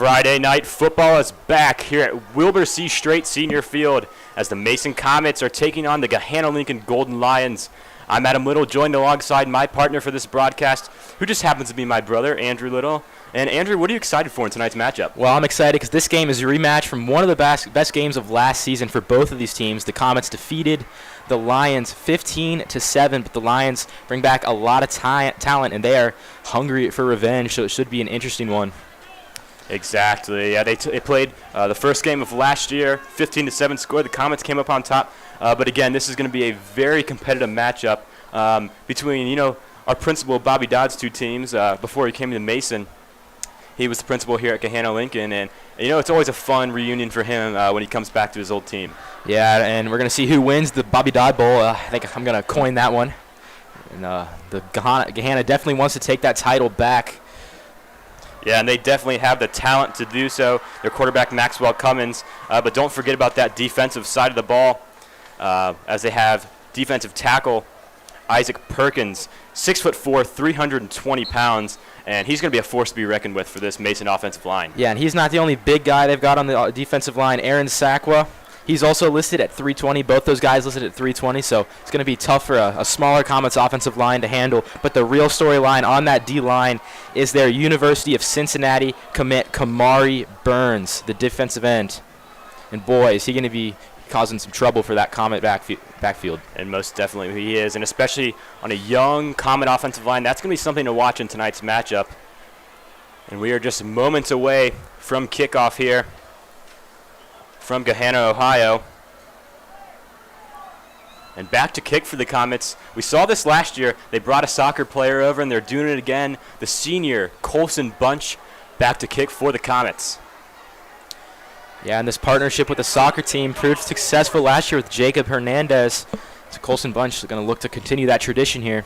Friday night football is back here at Wilbur C. Straight Senior Field as the Mason Comets are taking on the Gahanna Lincoln Golden Lions. I'm Adam Little, joined alongside my partner for this broadcast, who just happens to be my brother, Andrew Little. And Andrew, what are you excited for in tonight's matchup? Well, I'm excited because this game is a rematch from one of the best games of last season for both of these teams. The Comets defeated the Lions 15-7, but the Lions bring back a lot of talent, and they are hungry for revenge, so it should be an interesting one. Exactly. Yeah, they played the first game of last year, 15-7 score. The Comets came up on top. But again, this is going to be a very competitive matchup between, our principal, Bobby Dodd's two teams. Before he came to Mason, he was the principal here at Gahanna Lincoln. And, it's always a fun reunion for him when he comes back to his old team. Yeah, and we're going to see who wins the Bobby Dodd Bowl. I think I'm going to coin that one. And the Gahanna definitely wants to take that title back. Yeah, and they definitely have the talent to do so. Their quarterback, Maxwell Cummins. But don't forget about that defensive side of the ball, as they have defensive tackle Isaac Perkins, 6'4", 320 pounds, and he's going to be a force to be reckoned with for this Mason offensive line. Yeah, and he's not the only big guy they've got on the defensive line. Aaron Sakwa, he's also listed at 320. Both those guys listed at 320, so it's going to be tough for a smaller Comets offensive line to handle. But the real storyline on that D-line is their University of Cincinnati commit Kamari Burns, the defensive end. And boy, is he going to be causing some trouble for that Comet backfield. And most definitely he is, and especially on a young Comet offensive line, that's going to be something to watch in tonight's matchup. And we are just moments away from kickoff here from Gahanna, Ohio. And back to kick for the Comets. We saw this last year. They brought a soccer player over, and they're doing it again. The senior Colson Bunch back to kick for the Comets. Yeah, and this partnership with the soccer team proved successful last year with Jacob Hernandez. So Colson Bunch is going to look to continue that tradition here.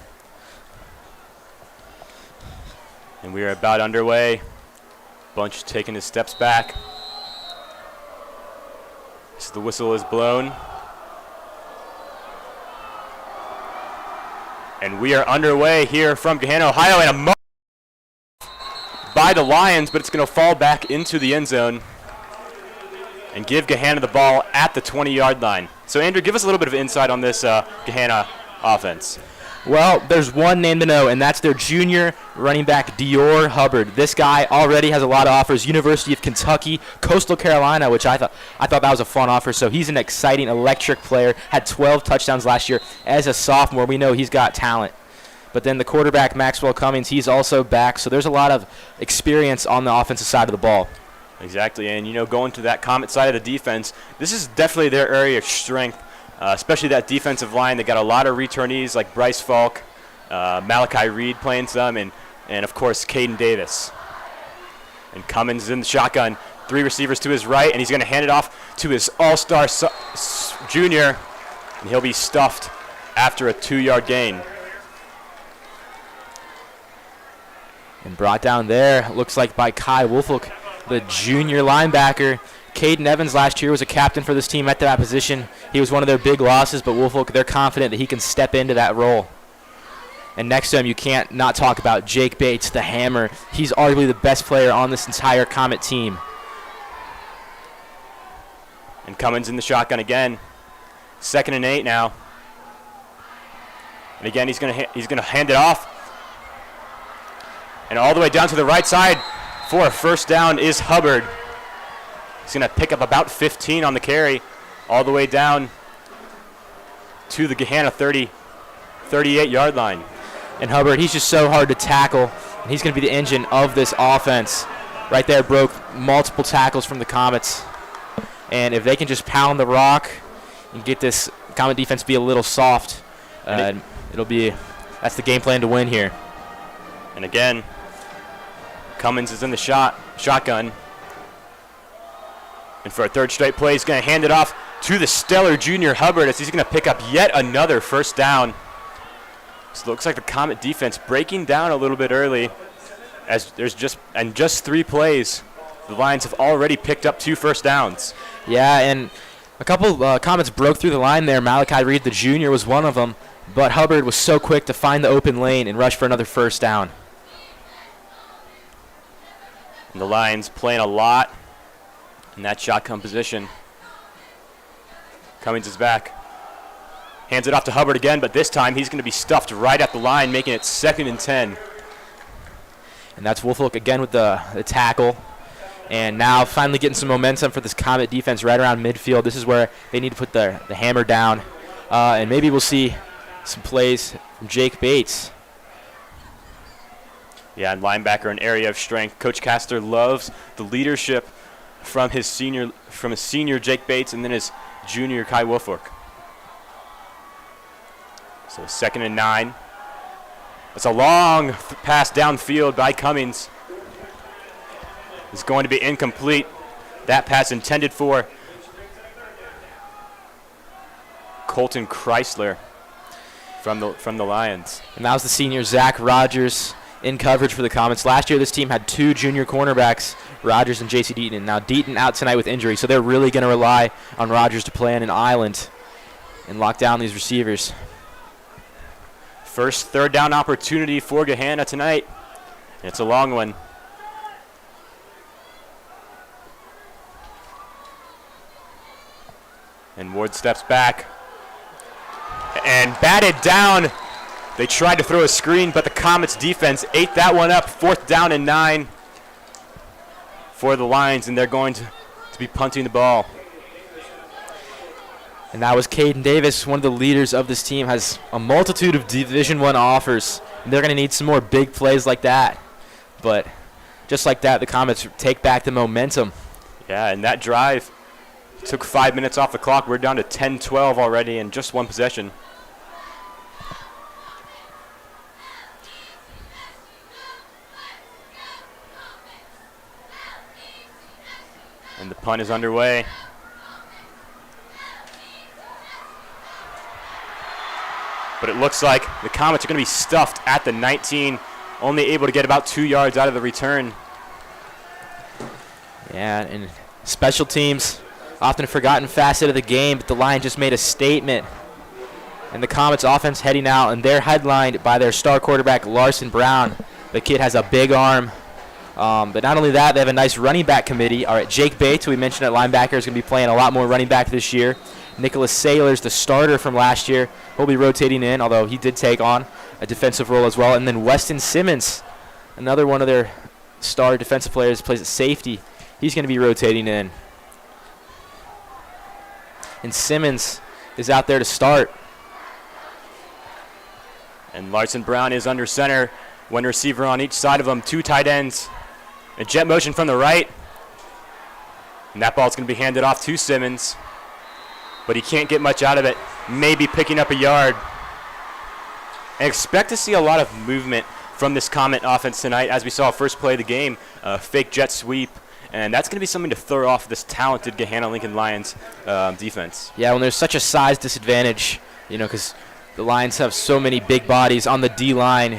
And we are about underway. Bunch taking his steps back. So the whistle is blown. And we are underway here from Gahanna, Ohio, and a by the Lions, but it's going to fall back into the end zone and give Gahanna the ball at the 20-yard line. So, Andrew, give us a little bit of insight on this Gahanna offense. Well, there's one name to know, and that's their junior running back, Dior Hubbard. This guy already has a lot of offers. University of Kentucky, Coastal Carolina, which I thought that was a fun offer. So he's an exciting, electric player. Had 12 touchdowns last year as a sophomore. We know he's got talent. But then the quarterback, Maxwell Cummins, he's also back. So there's a lot of experience on the offensive side of the ball. Exactly, and going to that Comet side of the defense, this is definitely their area of strength, especially that defensive line. They got a lot of returnees like Bryce Falk, Malachi Reed playing some, and of course Caden Davis. And Cummins is in the shotgun, three receivers to his right, and he's going to hand it off to his all-star junior, and he'll be stuffed after a 2-yard gain. And brought down there, looks like by Kai Wolfolk, the junior linebacker. Caden Evans last year was a captain for this team at that position. He was one of their big losses, but Wolfolk, they're confident that he can step into that role. And next to him, you can't not talk about Jake Bates, the hammer. He's arguably the best player on this entire Comet team. And Cummins in the shotgun again. 2nd and 8 now. And again, he's gonna hand it off. And all the way down to the right side for a first down is Hubbard. He's going to pick up about 15 on the carry, all the way down to the Gahanna 38-yard line. And Hubbard, he's just so hard to tackle, and he's going to be the engine of this offense. Right there, broke multiple tackles from the Comets. And if they can just pound the rock and get this Comet defense to be a little soft, that's the game plan to win here. And again, Cummins is in the shotgun. And for a third straight play, he's going to hand it off to the stellar junior Hubbard as he's going to pick up yet another first down. So it looks like the Comet defense breaking down a little bit early, as there's just 3 plays, the Lions have already picked up 2 first downs. Yeah, and a couple Comets broke through the line there. Malachi Reed, the junior, was one of them, but Hubbard was so quick to find the open lane and rush for another first down. And the Lions playing a lot in that shotgun position. Cummings is back. Hands it off to Hubbard again, but this time he's going to be stuffed right at the line, making it 2nd and 10. And that's Woolfolk again with the tackle. And now finally getting some momentum for this Comet defense right around midfield. This is where they need to put the hammer down. And maybe we'll see some plays from Jake Bates. Yeah, and linebacker, an area of strength. Coach Castor loves the leadership from his senior Jake Bates and then his junior Kai Woolfolk. So 2nd and 9. It's a long pass downfield by Cummings. It's going to be incomplete. That pass intended for Colton Chrysler from the Lions. And that was the senior Zach Rogers in coverage for the Comets. Last year, this team had 2 junior cornerbacks, Rogers and J.C. Deaton. Now, Deaton out tonight with injury, so they're really going to rely on Rogers to play in an island and lock down these receivers. First 3rd down opportunity for Gahanna tonight. And it's a long one. And Ward steps back and batted down. They tried to throw a screen, but the Comets defense ate that one up. 4th down and 9 for the Lions, and they're going to be punting the ball. And that was Caden Davis, one of the leaders of this team, has a multitude of Division I offers. And they're going to need some more big plays like that. But just like that, the Comets take back the momentum. Yeah, and that drive took 5 minutes off the clock. We're down to 10-12 already in just one possession. And the punt is underway. But it looks like the Comets are going to be stuffed at the 19, only able to get about 2 yards out of the return. Yeah, and special teams, often a forgotten facet of the game, but the Lions just made a statement. And the Comets offense heading out, and they're headlined by their star quarterback, Larson Brown. The kid has a big arm. But not only that, they have a nice running back committee. All right, Jake Bates, who we mentioned at linebacker, is going to be playing a lot more running back this year. Nicholas Saylor's the starter from last year. He'll be rotating in, although he did take on a defensive role as well. And then Weston Simmons, another one of their star defensive players, plays at safety. He's going to be rotating in. And Simmons is out there to start. And Larson Brown is under center. One receiver on each side of him, 2 tight ends. A jet motion from the right. And that ball's going to be handed off to Simmons. But he can't get much out of it. Maybe picking up a yard. And expect to see a lot of movement from this Comet offense tonight. As we saw first play of the game, fake jet sweep. And that's going to be something to throw off this talented Gahanna Lincoln Lions defense. Yeah, when there's such a size disadvantage, because the Lions have so many big bodies on the D-line.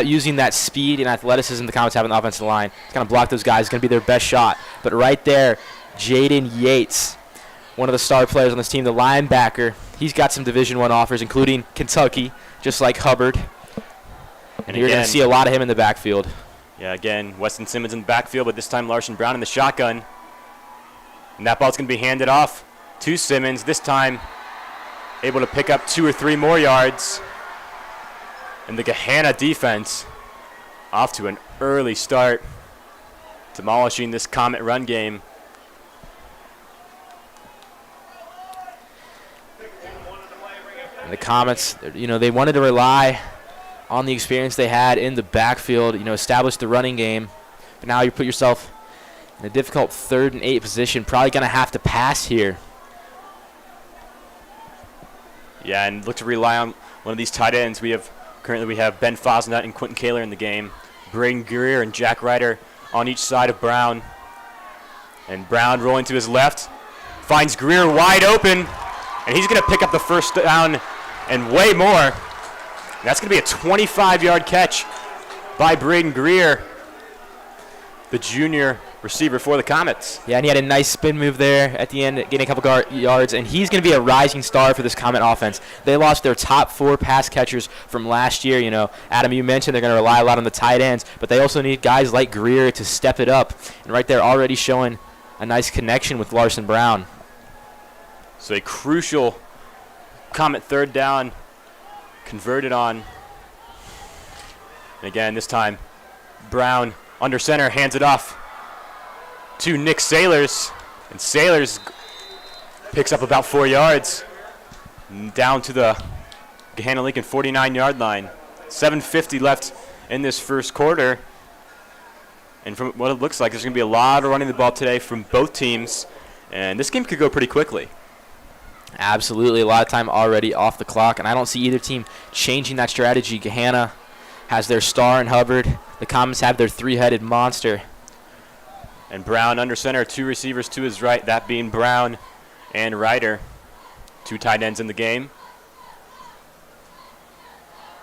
Using that speed and athleticism the Comets have on the offensive line, it's going to block those guys. It's going to be their best shot. But right there, Jaden Yates, one of the star players on this team, the linebacker, he's got some Division I offers, including Kentucky, just like Hubbard. And you're going to see a lot of him in the backfield. Yeah, again, Weston Simmons in the backfield, but this time Larson Brown in the shotgun. And that ball's going to be handed off to Simmons. This time able to pick up 2 or 3 more yards. And the Gahanna defense off to an early start, demolishing this Comet run game. And the Comets, they wanted to rely on the experience they had in the backfield, establish the running game. But now you put yourself in a difficult 3rd and 8 position, probably going to have to pass here. Yeah, and look to rely on one of these tight ends. Currently we have Ben Fosnut and Quentin Kaler in the game. Braden Greer and Jack Ryder on each side of Brown. And Brown rolling to his left, finds Greer wide open, and he's going to pick up the first down and way more. And that's going to be a 25-yard catch by Braden Greer, the junior receiver for the Comets. Yeah, and he had a nice spin move there at the end, getting a couple yards, and he's going to be a rising star for this Comet offense. They lost their top 4 pass catchers from last year. You know, Adam, you mentioned they're going to rely a lot on the tight ends, but they also need guys like Greer to step it up. And right there, already showing a nice connection with Larson Brown. So a crucial Comet third down converted on. And again, this time, Brown under center hands it off to Nick Sailors. And Sailors picks up about 4 yards down to the Gahanna Lincoln 49-yard line. 7:50 left in this first quarter. And from what it looks like, there's going to be a lot of running the ball today from both teams. And this game could go pretty quickly. Absolutely, a lot of time already off the clock, and I don't see either team changing that strategy. Gahanna has their star in Hubbard. The Comets have their 3-headed monster. And Brown under center, 2 receivers to his right, that being Brown and Ryder. 2 tight ends in the game.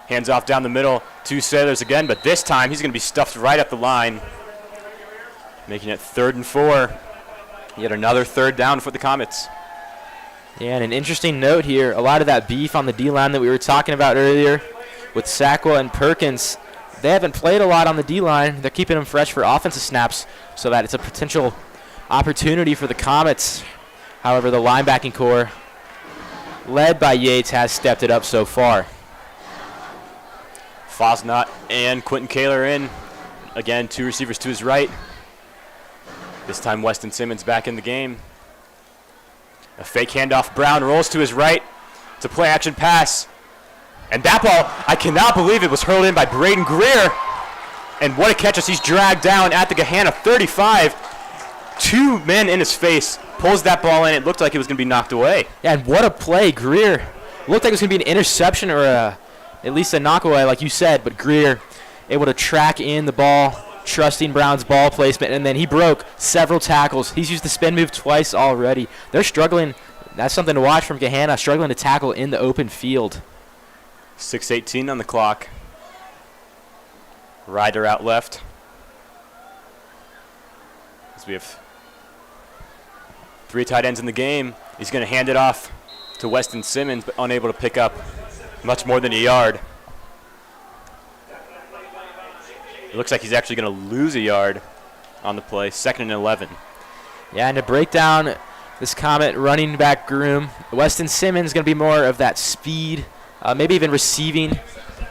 Hands off down the middle to Sailors again, but this time he's going to be stuffed right up the line, making it 3rd and 4. Yet another third down for the Comets. Yeah, and an interesting note here, a lot of that beef on the D-line that we were talking about earlier with Sackwell and Perkins, they haven't played a lot on the D-line. They're keeping them fresh for offensive snaps so that it's a potential opportunity for the Comets. However, the linebacking core, led by Yates, has stepped it up so far. Fosnot and Quentin Kaler in. Again, 2 receivers to his right. This time Weston Simmons back in the game. A fake handoff. Brown rolls to his right. It's a play-action pass. And that ball, I cannot believe it was hurled in by Braden Greer. And what a catch as he's dragged down at the Gahanna 35. 2 men in his face. Pulls that ball in. It looked like it was going to be knocked away. Yeah, and what a play. Greer looked like it was going to be an interception or at least a knockaway, like you said. But Greer able to track in the ball, trusting Brown's ball placement, and then he broke several tackles. He's used the spin move twice already. They're struggling. That's something to watch from Gahanna, struggling to tackle in the open field. 6:18 on the clock. Ryder out left. As we have 3 tight ends in the game. He's going to hand it off to Weston Simmons, but unable to pick up much more than a yard. It looks like he's actually going to lose a yard on the play. 2nd and 11. Yeah, and to break down this Comet running back room, Weston Simmons is going to be more of that speed, maybe even receiving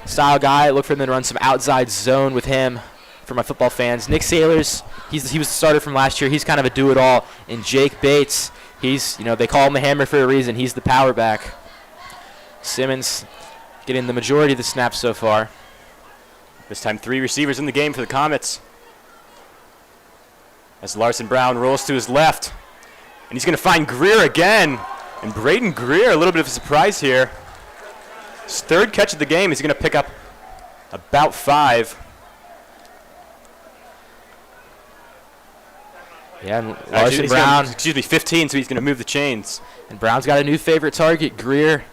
style guy. Look for them to run some outside zone with him for my football fans. Nick Sailors, he was the starter from last year. He's kind of a do-it-all. And Jake Bates, they call him the hammer for a reason. He's the power back. Simmons getting the majority of the snaps so far. This time 3 receivers in the game for the Comets. As Larson Brown rolls to his left. And he's going to find Greer again. And Braden Greer, a little bit of a surprise here. His 3rd catch of the game. He's going to pick up about 5. Yeah, and Larson Brown. 15, so he's going to move the chains. And Brown's got a new favorite target, Greer.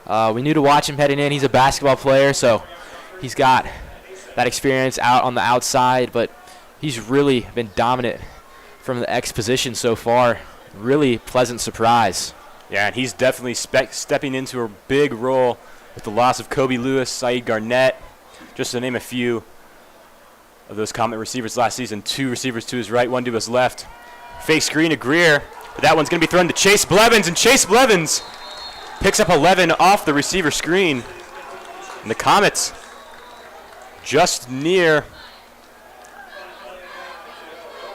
We knew to watch him heading in. He's a basketball player, so he's got that experience out on the outside, but he's really been dominant from the X position so far. Really pleasant surprise. Yeah, and he's definitely stepping into a big role with the loss of Kobe Lewis, Saeed Garnett, just to name a few of those Comet receivers last season. 2 receivers to his right, 1 to his left. Fake screen to Greer, but that one's going to be thrown to Chase Blevins, and Chase Blevins picks up 11 off the receiver screen. And the Comets just near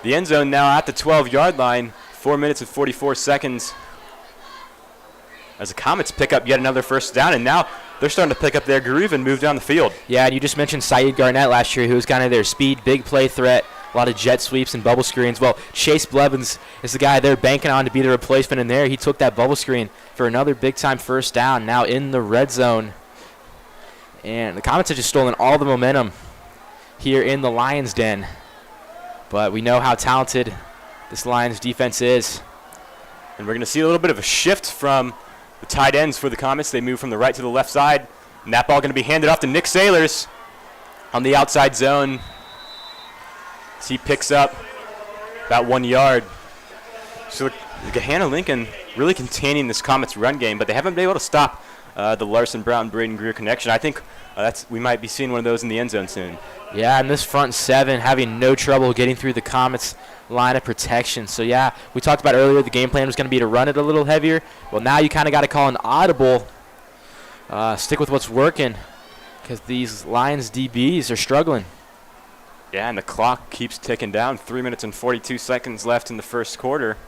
the end zone now at the 12-yard line. 4 minutes and 44 seconds. As the Comets pick up yet another first down, and now they're starting to pick up their groove and move down the field. Yeah, and you just mentioned Saeed Garnett last year, who was kind of their speed, big play threat, a lot of jet sweeps and bubble screens. Well, Chase Blevins is the guy they're banking on to be the replacement in there. He took that bubble screen for another big-time first down, now in the red zone. And the Comets have just stolen all the momentum here in the Lions' den. But we know how talented this Lions defense is. And we're going to see a little bit of a shift from the tight ends for the Comets. They move from the right to the left side. And that ball going to be handed off to Nick Sailors on the outside zone. As he picks up about 1 yard. So the Gahanna Lincoln really containing this Comets run game, but they haven't been able to stop the Larson Brown Braden Greer connection. I think we might be seeing one of those in the end zone soon. Yeah, and this front seven having no trouble getting through the Comets line of protection. So yeah, we talked about earlier the game plan was going to be to run it a little heavier. Well, now you kind of got to call an audible. Stick with what's working, because these Lions DBs are struggling. Yeah, and the clock keeps ticking down. 3 minutes and 42 seconds left in the first quarter.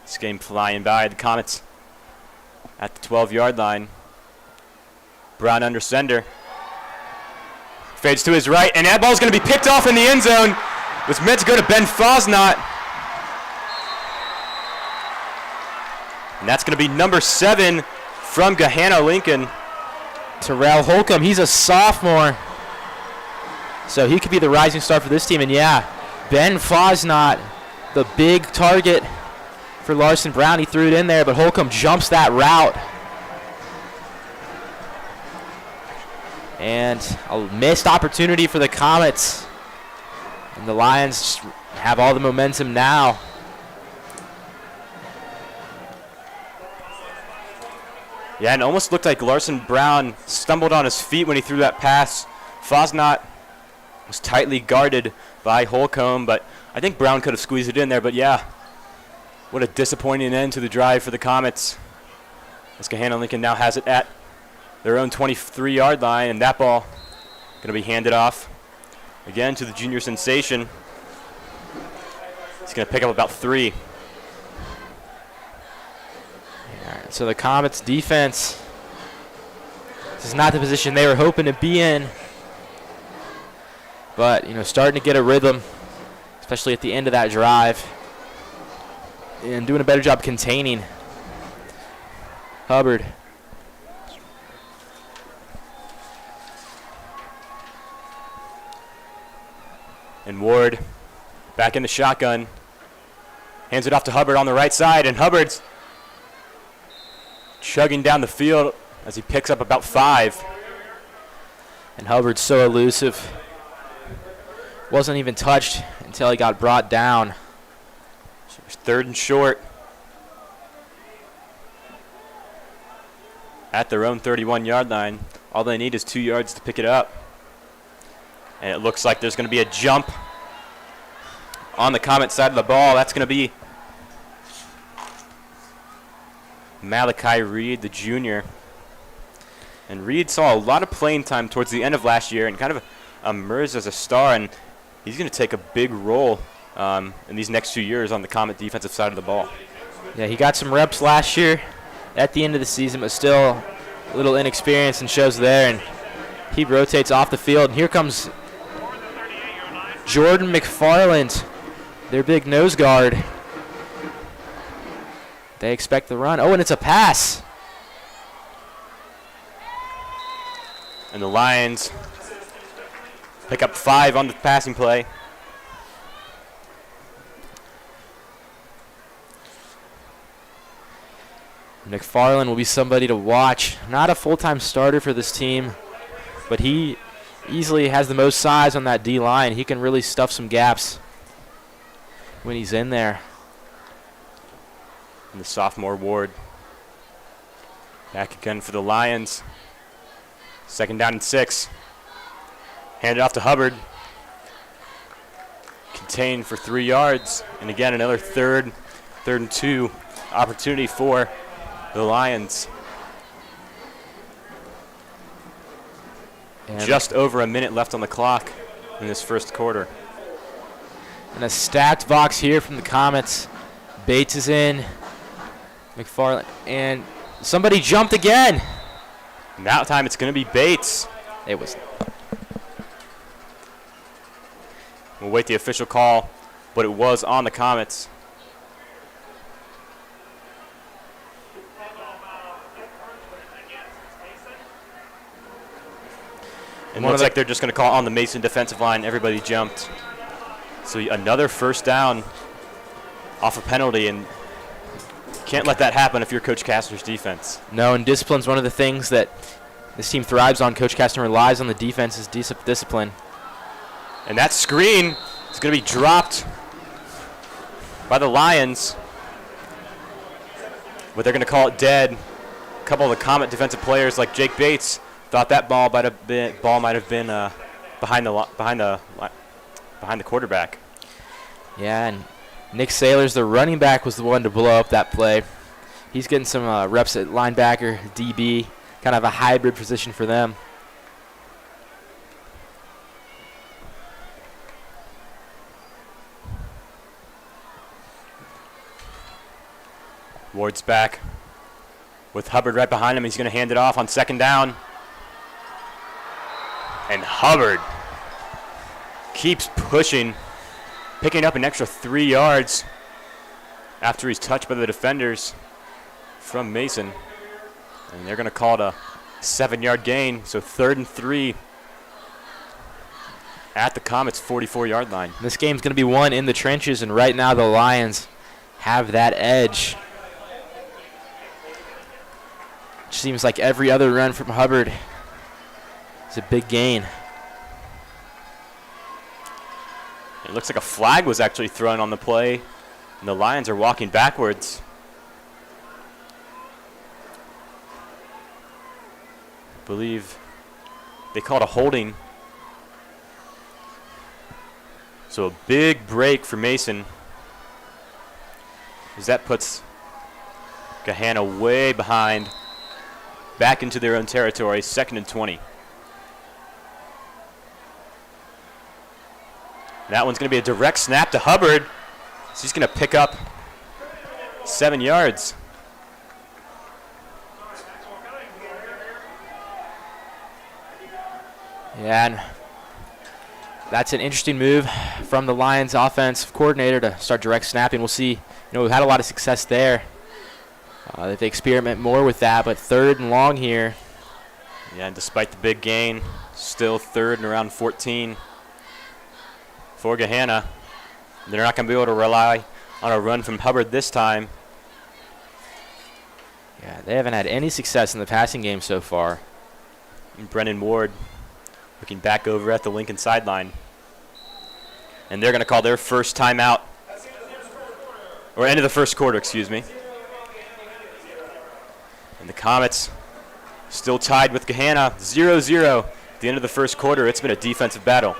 This game flying by. The Comets at the 12-yard line. Brown under center. Fades to his right, and that ball's going to be picked off in the end zone. It was meant to go to Ben Fosnot. And that's going to be number 7 from Gahanna Lincoln. Terrell Holcomb, he's a sophomore. So he could be the rising star for this team. And yeah, Ben Fosnot, the big target for Larson Brown. He threw it in there, but Holcomb jumps that route. And a missed opportunity for the Comets. And the Lions have all the momentum now. Yeah, and it almost looked like Larson Brown stumbled on his feet when he threw that pass. Fosnot was tightly guarded by Holcomb, but I think Brown could have squeezed it in there. But yeah, what a disappointing end to the drive for the Comets. As Gahanna Lincoln now has it at their own 23-yard line, and that ball going to be handed off again to the junior sensation. He's going to pick up about 3. So the Comets defense, this is not the position they were hoping to be in. But, starting to get a rhythm, especially at the end of that drive. And doing a better job containing Hubbard. And Ward back in the shotgun. Hands it off to Hubbard on the right side, and Hubbard's chugging down the field as he picks up about 5. And Hubbard's so elusive. Wasn't even touched until he got brought down. So it's 3rd and short. At their own 31-yard line. All they need is 2 yards to pick it up. And it looks like there's going to be a jump on the Comet side of the ball. That's going to be Malachi Reed, the junior. And Reed saw a lot of playing time towards the end of last year and kind of emerged as a star, and he's going to take a big role in these next 2 years on the Comet defensive side of the ball. Yeah, he got some reps last year at the end of the season, but still a little inexperience and shows there, and he rotates off the field. And here comes Jordan McFarland, their big nose guard. They expect the run. Oh, and it's a pass. And the Lions pick up 5 on the passing play. McFarland will be somebody to watch. Not a full-time starter for this team, but he easily has the most size on that D-line. He can really stuff some gaps when he's in there. And the sophomore Ward back again for the Lions. 2nd down and 6. Handed off to Hubbard. Contained for 3 yards. And again, another 3rd and 2 opportunity for the Lions. And just over a minute left on the clock in this first quarter. And a stacked box here from the Comets. Bates is in. McFarland. And somebody jumped again. And that time it's going to be Bates. It was. We'll wait the official call, but it was on the Comets. And it looks like they're just going to call on the Mason defensive line. Everybody jumped. So another 1st down off a penalty, and can't let that happen if you're Coach Kastner's defense. No, and discipline's one of the things that this team thrives on. Coach Kastner relies on the defense's discipline. And that screen It's going to be dropped by the Lions, but they're going to call it dead. A couple of the Comet defensive players, like Jake Bates, thought that ball might have been behind the quarterback. Yeah, and Nick Sailors, the running back, was the one to blow up that play. He's getting some reps at linebacker, DB, kind of a hybrid position for them. Ward's back with Hubbard right behind him. He's going to hand it off on second down. And Hubbard keeps pushing, picking up an extra 3 yards after he's touched by the defenders from Mason. And they're going to call it a 7-yard gain, so 3rd and 3 at the Comets' 44-yard line. This game's going to be won in the trenches, and right now the Lions have that edge. Seems like every other run from Hubbard is a big gain. It looks like a flag was actually thrown on the play, and the Lions are walking backwards. I believe they called a holding. So a big break for Mason, as that puts Gahanna way behind, back into their own territory, 2nd and 20. That one's going to be a direct snap to Hubbard. So he's going to pick up 7 yards. Yeah, and that's an interesting move from the Lions offensive coordinator to start direct snapping. We'll see. We've had a lot of success there. If they experiment more with that, but 3rd and long here. Yeah, and despite the big gain, still 3rd and around 14 for Gahanna. They're not going to be able to rely on a run from Hubbard this time. Yeah, they haven't had any success in the passing game so far. And Brennan Ward looking back over at the Lincoln sideline. And they're going to call their first timeout, or end of the first quarter, excuse me. And the Comets still tied with Gahanna, 0-0 at the end of the first quarter. It's been a defensive battle.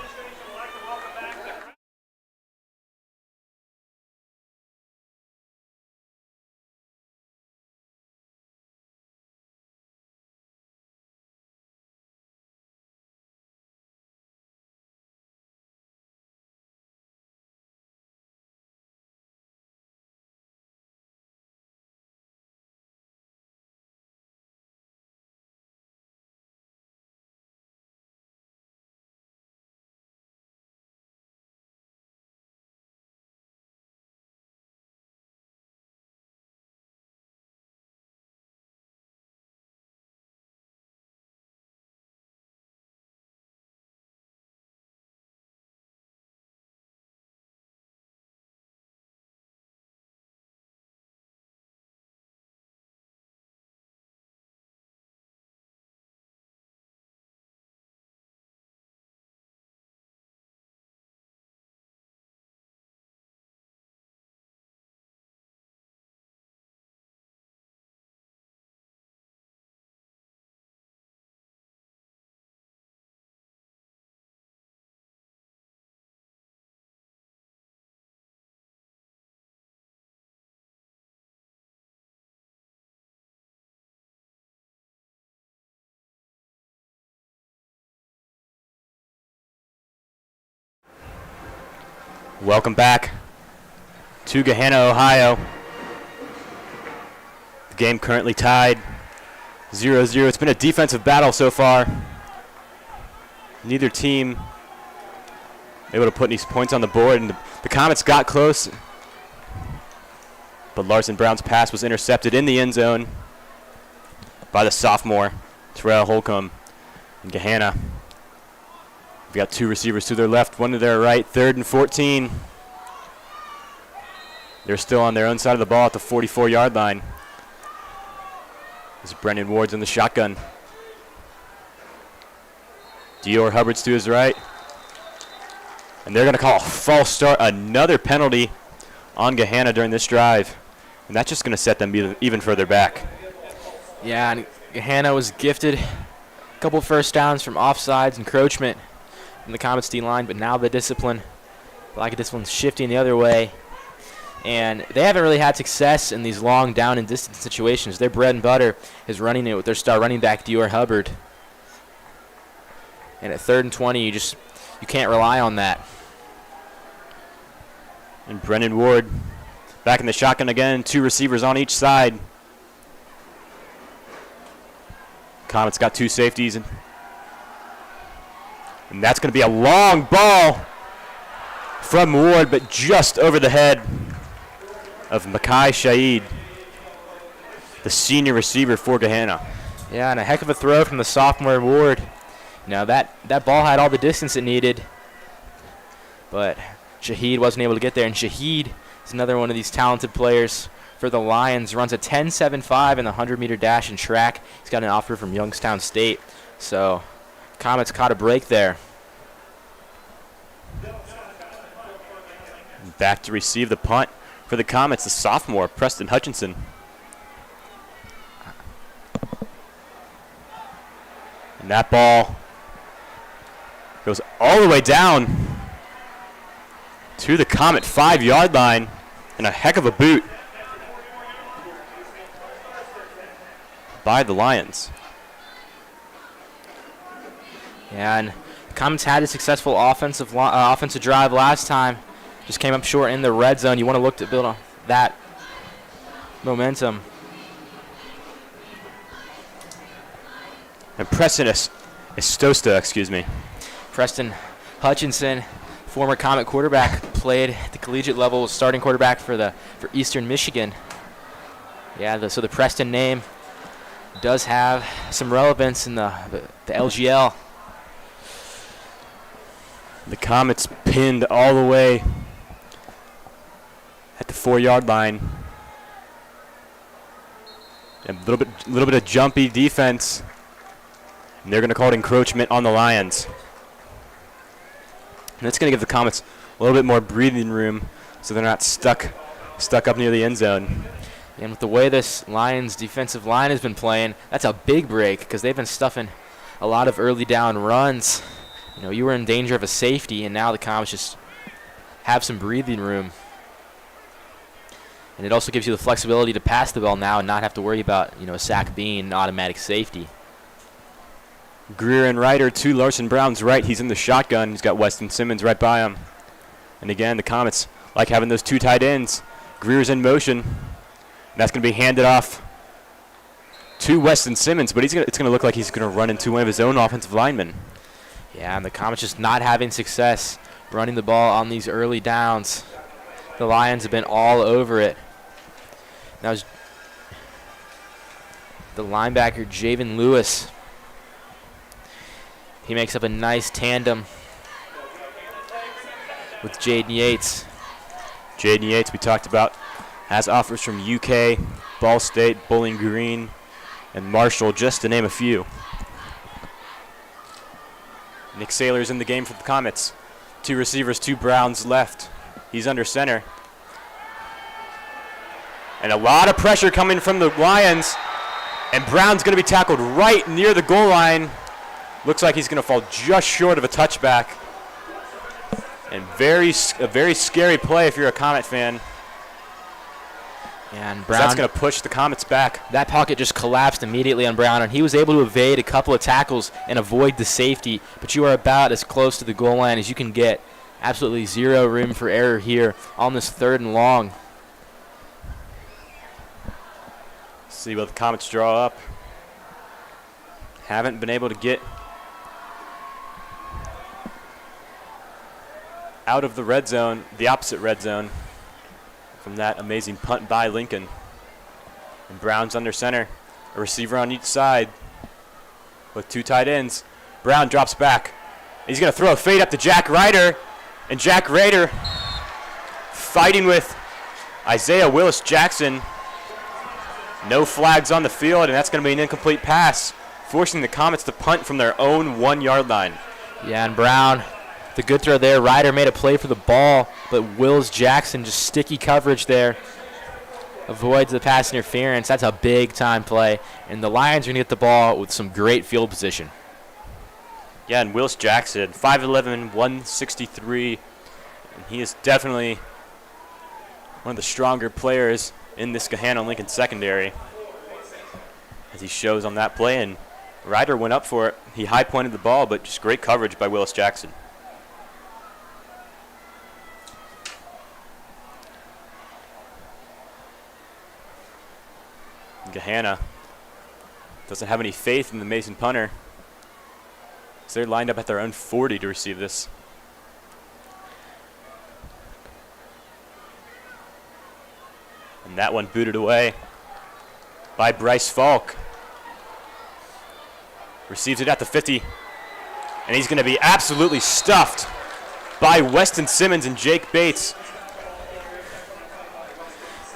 Welcome back to Gahanna, Ohio. The game currently tied 0-0. It's been a defensive battle so far. Neither team able to put any points on the board, and the Comets got close, but Larson Brown's pass was intercepted in the end zone by the sophomore, Terrell Holcomb. And Gahanna, we've got 2 receivers to their left, 1 to their right, 3rd and 14. They're still on their own side of the ball at the 44-yard line. This is Brendan Ward's in the shotgun. Dior Hubbard's to his right. And they're going to call a false start, another penalty on Gahanna during this drive. And that's just going to set them even further back. Yeah, and Gahanna was gifted a couple first downs from offsides, encroachment in the Comets D line, but now the lack of discipline shifting the other way. And they haven't really had success in these long down and distance situations. Their bread and butter is running it with their star running back, Dior Hubbard. And at 3rd and 20, you can't rely on that. And Brennan Ward back in the shotgun again, 2 receivers on each side. Comets got 2 safeties. And that's going to be a long ball from Ward, but just over the head of Makai Shaid, the senior receiver for Gahanna. Yeah, and a heck of a throw from the sophomore Ward. Now that ball had all the distance it needed, but Shaheed wasn't able to get there. And Shaheed is another one of these talented players for the Lions. Runs a 10.75 in the 100-meter dash and track. He's got an offer from Youngstown State. So Comets caught a break there. Back to receive the punt for the Comets, the sophomore, Preston Hutchinson. And that ball goes all the way down to the Comet 5-yard line, and a heck of a boot by the Lions. Yeah, and the Comets had a successful offensive drive last time. Just came up short in the red zone. You want to look to build on that momentum. And Preston Estosta, Preston Hutchinson, former Comet quarterback, played at the collegiate level, was starting quarterback for Eastern Michigan. Yeah, so the Preston name does have some relevance in the LGL. The Comets pinned all the way at the 4-yard line. A little bit of jumpy defense. And they're going to call it encroachment on the Lions. And that's going to give the Comets a little bit more breathing room so they're not stuck up near the end zone. And with the way this Lions defensive line has been playing, that's a big break because they've been stuffing a lot of early down runs. You know, you were in danger of a safety, and now the Comets just have some breathing room. And it also gives you the flexibility to pass the ball now and not have to worry about, a sack being an automatic safety. Greer and Ryder to Larson Brown's right. He's in the shotgun. He's got Weston Simmons right by him. And again, the Comets like having those 2 tight ends. Greer's in motion. And that's going to be handed off to Weston Simmons, but it's going to look like he's going to run into one of his own offensive linemen. Yeah, and the Comets just not having success running the ball on these early downs. The Lions have been all over it. Now the linebacker, Javen Lewis. He makes up a nice tandem with Jaden Yates. Jaden Yates, we talked about, has offers from UK, Ball State, Bowling Green, and Marshall, just to name a few. Nick Saylor's in the game for the Comets. 2 receivers, 2 Browns left. He's under center. And a lot of pressure coming from the Lions. And Brown's going to be tackled right near the goal line. Looks like he's going to fall just short of a touchback. And a very scary play if you're a Comet fan. And Brown, that's going to push the Comets back. That pocket just collapsed immediately on Brown, and he was able to evade a couple of tackles and avoid the safety. But you are about as close to the goal line as you can get. Absolutely zero room for error here on this 3rd and long. See what the Comets draw up. Haven't been able to get out of the red zone, the opposite red zone, from that amazing punt by Lincoln. And Brown's under center. A receiver on each side with 2 tight ends. Brown drops back. He's going to throw a fade up to Jack Ryder. And Jack Ryder fighting with Isaiah Willis Jackson. No flags on the field, and that's going to be an incomplete pass, forcing the Comets to punt from their own 1-yard line. Yeah, and Brown The good throw there. Ryder made a play for the ball, but Wills Jackson just sticky coverage there. Avoids the pass interference. That's a big-time play. And the Lions are going to get the ball with some great field position. Yeah, and Wills Jackson, 5'11", 163. And he is definitely one of the stronger players in this Gahanna Lincoln secondary, as he shows on that play. And Ryder went up for it. He high-pointed the ball, but just great coverage by Willis Jackson. Gahanna doesn't have any faith in the Mason punter, so they're lined up at their own 40 to receive this. And that one booted away by Bryce Falk. Receives it at the 50, and he's going to be absolutely stuffed by Weston Simmons and Jake Bates.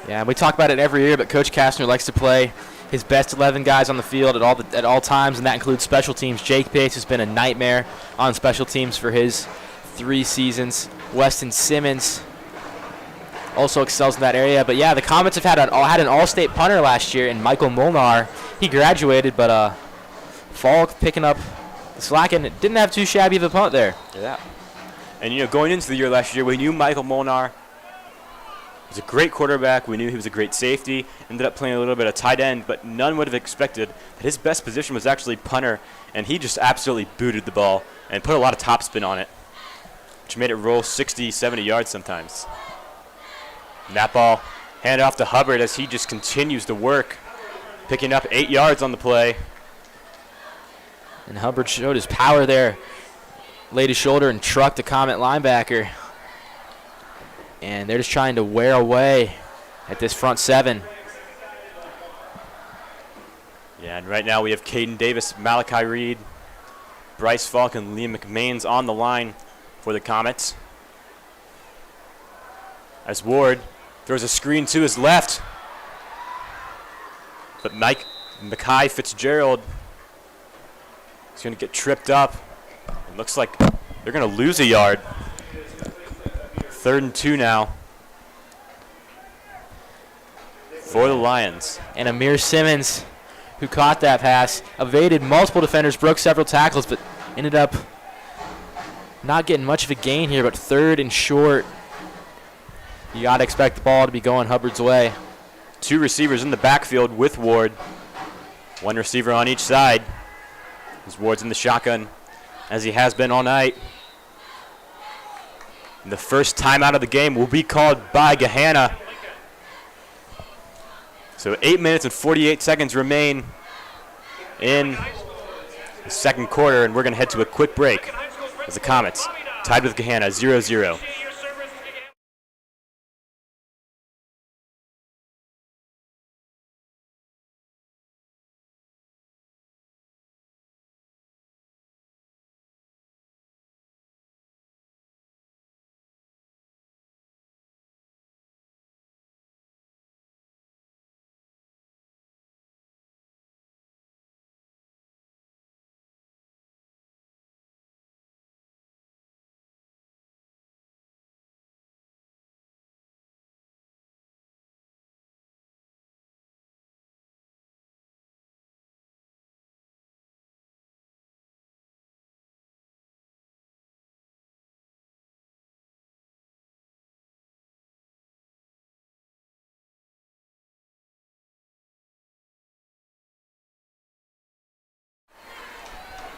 Yeah, we talk about it every year, but Coach Kastner likes to play his best 11 guys on the field at all times, and that includes special teams. Jake Bates has been a nightmare on special teams for his 3 seasons. Weston Simmons also excels in that area. But, yeah, the Comets have had an all-state punter last year in Michael Molnar. He graduated, but Falk picking up the slack, and it didn't have too shabby of a punt there. Yeah. And, going into the year last year, we knew Michael Molnar was a great quarterback. We knew he was a great safety. Ended up playing a little bit of tight end, but none would have expected that his best position was actually punter, and he just absolutely booted the ball and put a lot of topspin on it, which made it roll 60, 70 yards sometimes. And that ball handed off to Hubbard as he just continues to work, picking up 8 yards on the play. And Hubbard showed his power there, laid his shoulder and trucked the Comet linebacker. And they're just trying to wear away at this front 7. Yeah, and right now we have Caden Davis, Malachi Reed, Bryce Falk, and Liam McMains on the line for the Comets. As Ward throws a screen to his left. But Mekhi Fitzgerald is going to get tripped up. It looks like they're going to lose a yard. 3rd and 2 now for the Lions. And Amir Simmons, who caught that pass, evaded multiple defenders, broke several tackles, but ended up not getting much of a gain here, but 3rd and short. You got to expect the ball to be going Hubbard's way. 2 receivers in the backfield with Ward. 1 receiver on each side. As Ward's in the shotgun, as he has been all night. And the first timeout of the game will be called by Gahanna. So 8 minutes and 48 seconds remain in the second quarter, and we're going to head to a quick break as the Comets tied with Gahanna 0-0.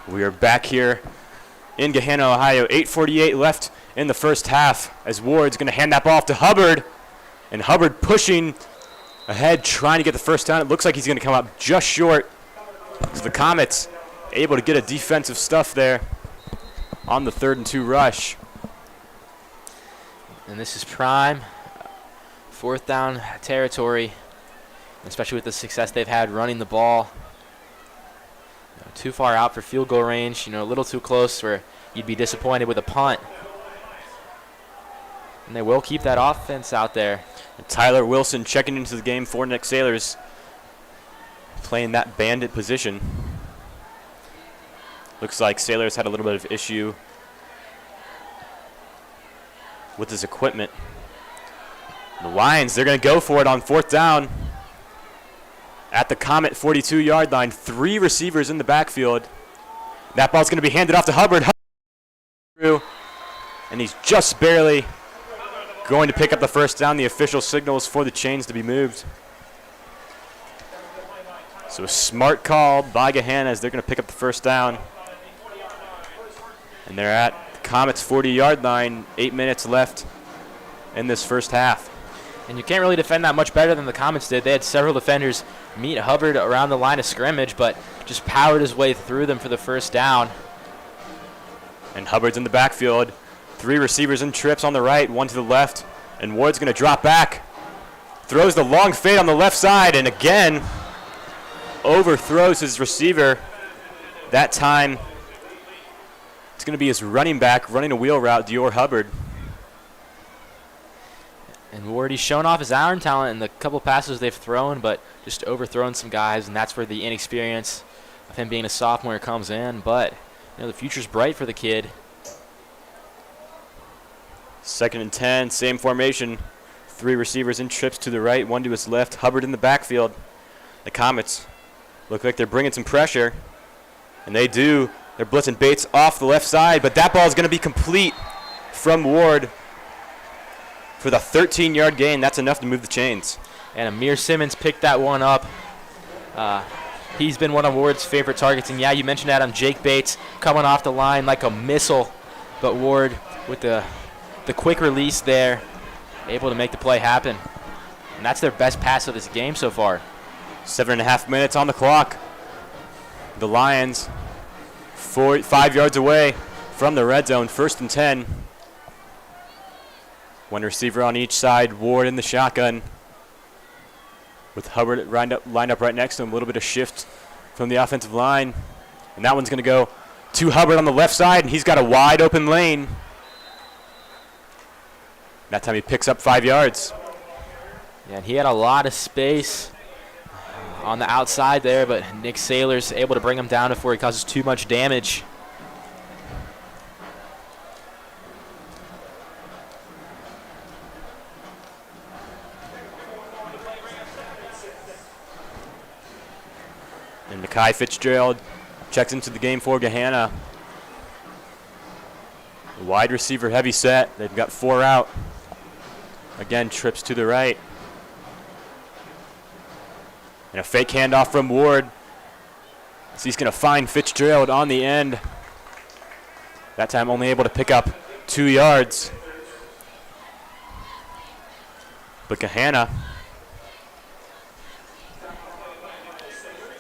We are back here in Gahanna, Ohio. 8:48 left in the first half as Ward's going to hand that ball off to Hubbard. And Hubbard pushing ahead, trying to get the first down. It looks like he's going to come up just short. So the Comets able to get a defensive stuff there on the 3rd and 2 rush. And this is prime 4th down territory, especially with the success they've had running the ball. Too far out for field goal range, a little too close where you'd be disappointed with a punt. And they will keep that offense out there. And Tyler Wilson checking into the game for Nick Sailors, playing that bandit position. Looks like Sailors had a little bit of issue with his equipment. The Lions, they're going to go for it on 4th down. At the Comet 42-yard line, 3 receivers in the backfield. That ball's going to be handed off to Hubbard. And he's just barely going to pick up the first down. The official signals for the chains to be moved. So a smart call by Gahanna as they're going to pick up the first down. And they're at the Comet's 40-yard line, 8 minutes left in this first half. And you can't really defend that much better than the Comets did. They had several defenders meet Hubbard around the line of scrimmage, but just powered his way through them for the first down. And Hubbard's in the backfield. 3 receivers in trips on the right, 1 to the left. And Ward's going to drop back. Throws the long fade on the left side, and again, overthrows his receiver. That time, it's going to be his running back running a wheel route, Dior Hubbard. And Ward, he's shown off his iron talent in the couple passes they've thrown, but just overthrown some guys, and that's where the inexperience of him being a sophomore comes in. But the future's bright for the kid. 2nd and 10, same formation. 3 receivers in trips to the right, 1 to his left. Hubbard in the backfield. The Comets look like they're bringing some pressure, and they do. They're blitzing Bates off the left side, but that ball is going to be complete from Ward for the 13-yard gain. That's enough to move the chains. And Amir Simmons picked that one up. He's been one of Ward's favorite targets. And, yeah, you mentioned Adam, Jake Bates coming off the line like a missile. But Ward with the quick release there, able to make the play happen. And that's their best pass of this game so far. 7.5 minutes on the clock. The Lions 5 yards away from the red zone, 1st and 10. 1 receiver on each side. Ward in the shotgun with Hubbard lined up right next to him. A little bit of shift from the offensive line. And that one's going to go to Hubbard on the left side, and he's got a wide open lane. That time he picks up 5 yards. Yeah, and he had a lot of space on the outside there, but Nick Saylor's able to bring him down before he causes too much damage. And Mekhi Fitzgerald checks into the game for Gahanna. Wide receiver heavy set. They've got 4 out. Again, trips to the right. And a fake handoff from Ward. So he's going to find Fitzgerald on the end. That time only able to pick up 2 yards. But Gahanna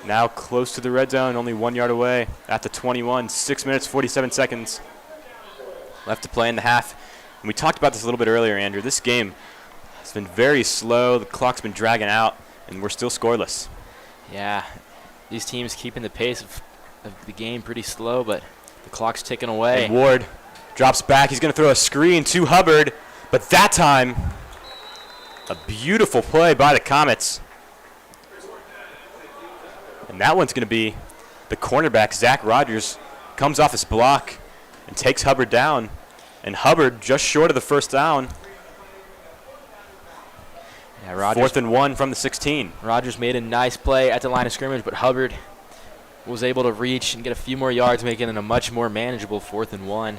now close to the red zone, only 1 yard away at the 21. 6 minutes, 47 seconds left to play in the half. And we talked about this a little bit earlier, Andrew. This game has been very slow. The clock's been dragging out, and we're still scoreless. Yeah, these teams keeping the pace of the game pretty slow, but the clock's ticking away. And Ward drops back. He's going to throw a screen to Hubbard, but that time, a beautiful play by the Comets. And that one's going to be the cornerback, Zach Rogers, comes off his block and takes Hubbard down. And Hubbard just short of the first down. Yeah, Rogers, 4th and 1 from the 16. Rogers made a nice play at the line of scrimmage, but Hubbard was able to reach and get a few more yards, making it a much more manageable 4th and 1.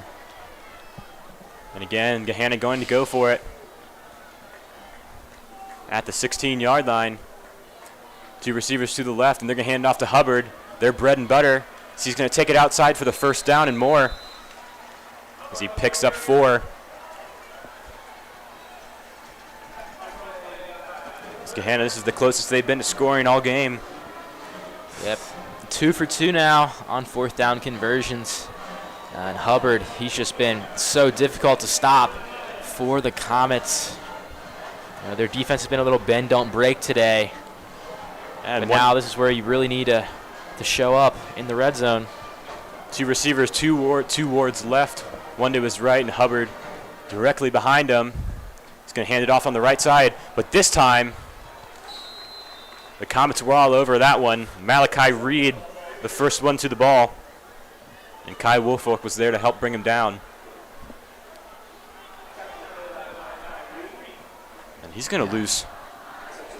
And again, Gahanna going to go for it at the 16-yard line. 2 receivers to the left, and they're going to hand it off to Hubbard. Their bread and butter. So he's going to take it outside for the first down and more as he picks up 4. Gahanna, this is the closest they've been to scoring all game. Yep, 2 for 2 now on 4th down conversions. And Hubbard, he's just been so difficult to stop for the Comets. Their defense has been a little bend, don't break today. But now this is where you really need to show up in the red zone. 2 receivers, 2 wards left, 1 to his right, and Hubbard directly behind him. He's going to hand it off on the right side, but this time the Comets were all over that one. Malachi Reed, the first one to the ball, and Kai Woolfolk was there to help bring him down. He's going to lose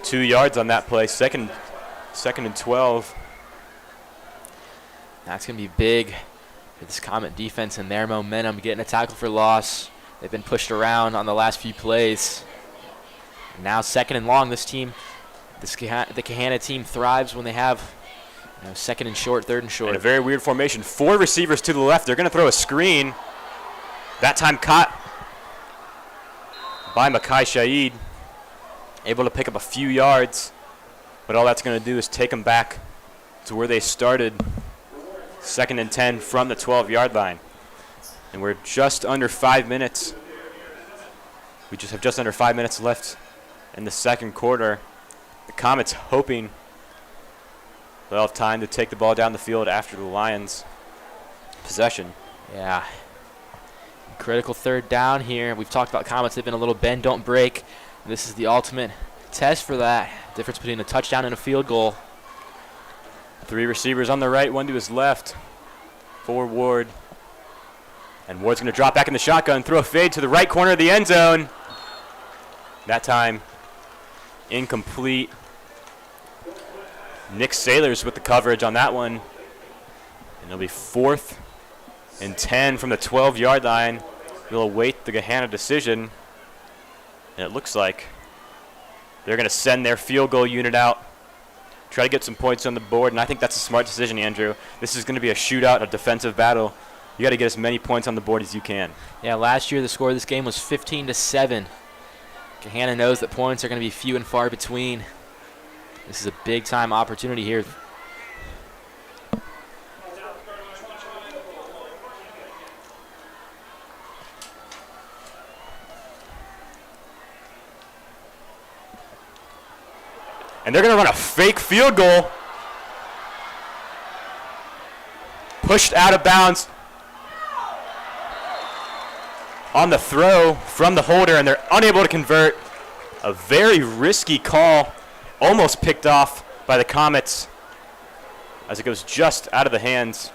2 yards on that play. Second and 12. That's going to be big for this Comet defense and their momentum, getting a tackle for loss. They've been pushed around on the last few plays. And now 2nd and long. This team, the Gahanna team, thrives when they have 2nd and short, 3rd and short. And a very weird formation. 4 receivers to the left. They're going to throw a screen. That time caught by Makai Shaid. Able to pick up a few yards. But all that's going to do is take them back to where they started. 2nd and 10 from the 12-yard line. And we're just under 5 minutes. We just have just under 5 minutes left in the second quarter. The Comets hoping they'll have time to take the ball down the field after the Lions' possession. Yeah. Critical 3rd down here. We've talked about Comets. They've been a little bend, don't break. This is the ultimate test for that. Difference between a touchdown and a field goal. 3 receivers on the right, 1 to his left for Ward. And Ward's going to drop back in the shotgun, throw a fade to the right corner of the end zone. That time, incomplete. Nick Sailors with the coverage on that one. And it'll be 4th and 10 from the 12-yard line. We'll await the Gahanna decision. And it looks like they're going to send their field goal unit out, try to get some points on the board, and I think that's a smart decision, Andrew. This is going to be a shootout, a defensive battle. You got to get as many points on the board as you can. Yeah, last year the score of this game was 15-7. Gahanna knows that points are going to be few and far between. This is a big-time opportunity here. And they're going to run a fake field goal. Pushed out of bounds on the throw from the holder, and they're unable to convert. A very risky call, almost picked off by the Comets as it goes just out of the hands.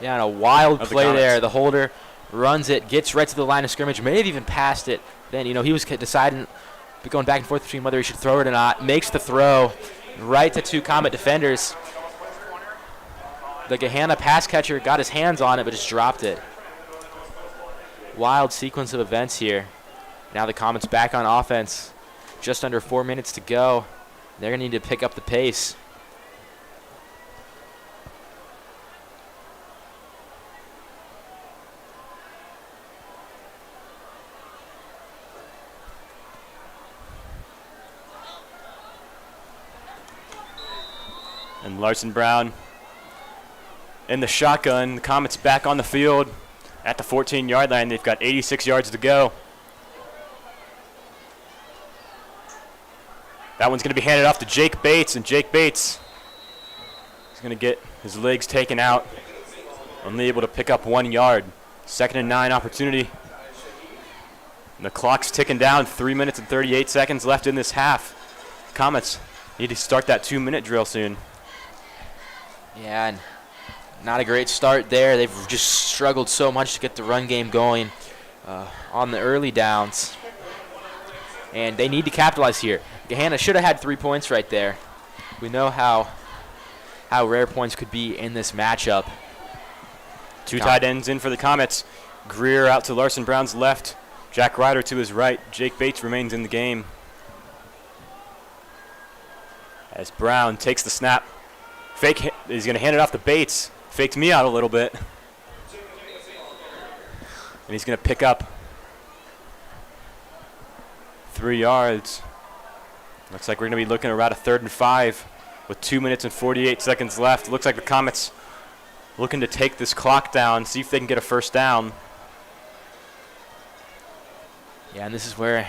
Yeah, and a wild play there. The holder runs it, gets right to the line of scrimmage, may have even passed it. Then, he was deciding, going back and forth between whether he should throw it or not. Makes the throw right to 2 Comet defenders. The Gahanna pass catcher got his hands on it, but just dropped it. Wild sequence of events here. Now the Comets back on offense. Just under 4 minutes to go. They're going to need to pick up the pace. And Larson Brown in the shotgun. The Comets back on the field at the 14-yard line. They've got 86 yards to go. That one's going to be handed off to Jake Bates, and Jake Bates is going to get his legs taken out. Only able to pick up 1 yard. 2nd and 9 opportunity. And the clock's ticking down. 3 minutes and 38 seconds left in this half. Comets need to start that 2-minute drill soon. Yeah, and not a great start there. They've just struggled so much to get the run game going on the early downs. And they need to capitalize here. Gahanna should have had 3 points right there. We know how rare points could be in this matchup. 2 tight ends in for the Comets. Greer out to Larson Brown's left. Jack Ryder to his right. Jake Bates remains in the game. As Brown takes the snap. He's going to hand it off to Bates. Faked me out a little bit. And he's going to pick up 3 yards. Looks like we're going to be looking around a 3rd and 5 with 2 minutes and 48 seconds left. Looks like the Comets looking to take this clock down, see if they can get a first down. Yeah, and this is where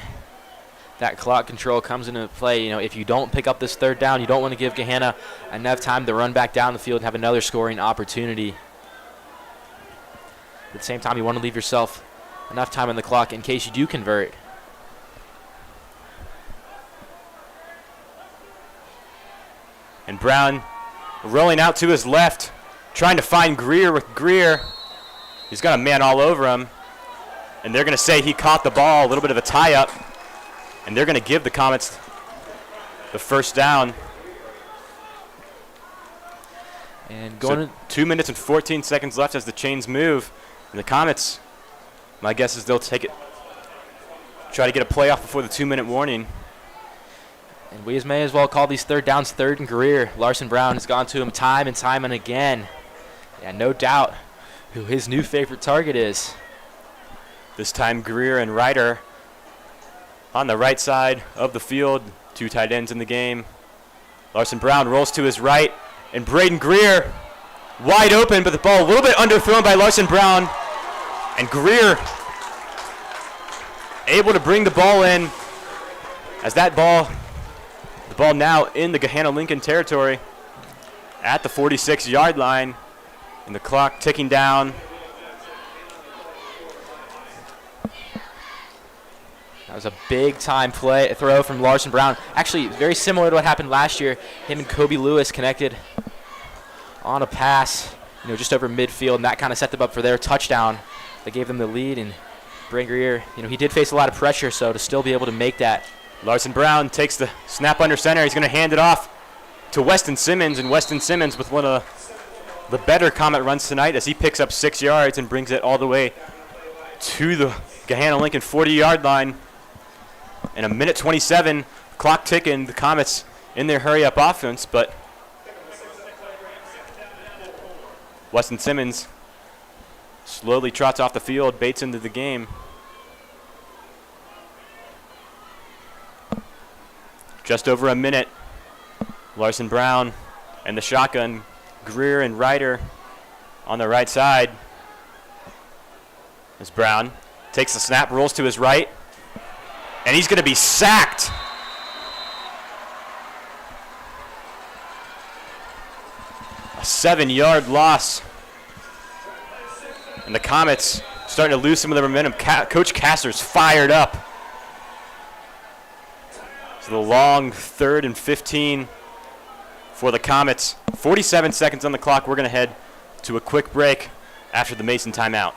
that clock control comes into play. If you don't pick up this 3rd down, you don't want to give Gahanna enough time to run back down the field and have another scoring opportunity. At the same time, you want to leave yourself enough time on the clock in case you do convert. And Brown rolling out to his left, trying to find Greer with Greer. He's got a man all over him. and they're going to say he caught the ball, a little bit of a tie-up, and they're going to give the Comets the first down. And going so 2 minutes and 14 seconds left as the chains move, and the Comets, my guess is they'll take it, try to get a playoff before the 2-minute warning. And we may as well call these third downs third and career. Larson Brown has gone to him time and time and again. Yeah, no doubt who his new favorite target is. This time Greer and Ryder on the right side of the field. 2 tight ends in the game. Larson Brown rolls to his right, and Braden Greer wide open, but the ball a little bit underthrown by Larson Brown. And Greer able to bring the ball in as the ball now in the Gahanna Lincoln territory at the 46-yard line, and the clock ticking down. That was a big-time throw from Larson Brown. Actually, very similar to what happened last year. Him and Kobe Lewis connected on a pass, just over midfield, and that kind of set them up for their touchdown. That gave them the lead, and Braden Greer, he did face a lot of pressure, so to still be able to make that. Larson Brown takes the snap under center. He's going to hand it off to Weston Simmons, and Weston Simmons with one of the better Comet runs tonight as he picks up 6 yards and brings it all the way to the Gahanna Lincoln 40-yard line. And 1:27, clock ticking, the Comets in their hurry-up offense, but Weston Simmons slowly trots off the field, baits into the game. Just over a minute. Larson Brown and the shotgun, Greer and Ryder on the right side. As Brown takes the snap, rolls to his right, and he's going to be sacked. A 7-yard loss. And the Comets starting to lose some of their momentum. Coach Casser's fired up. So the long 3rd and 15 for the Comets. 47 seconds on the clock. We're going to head to a quick break after the Mason timeout.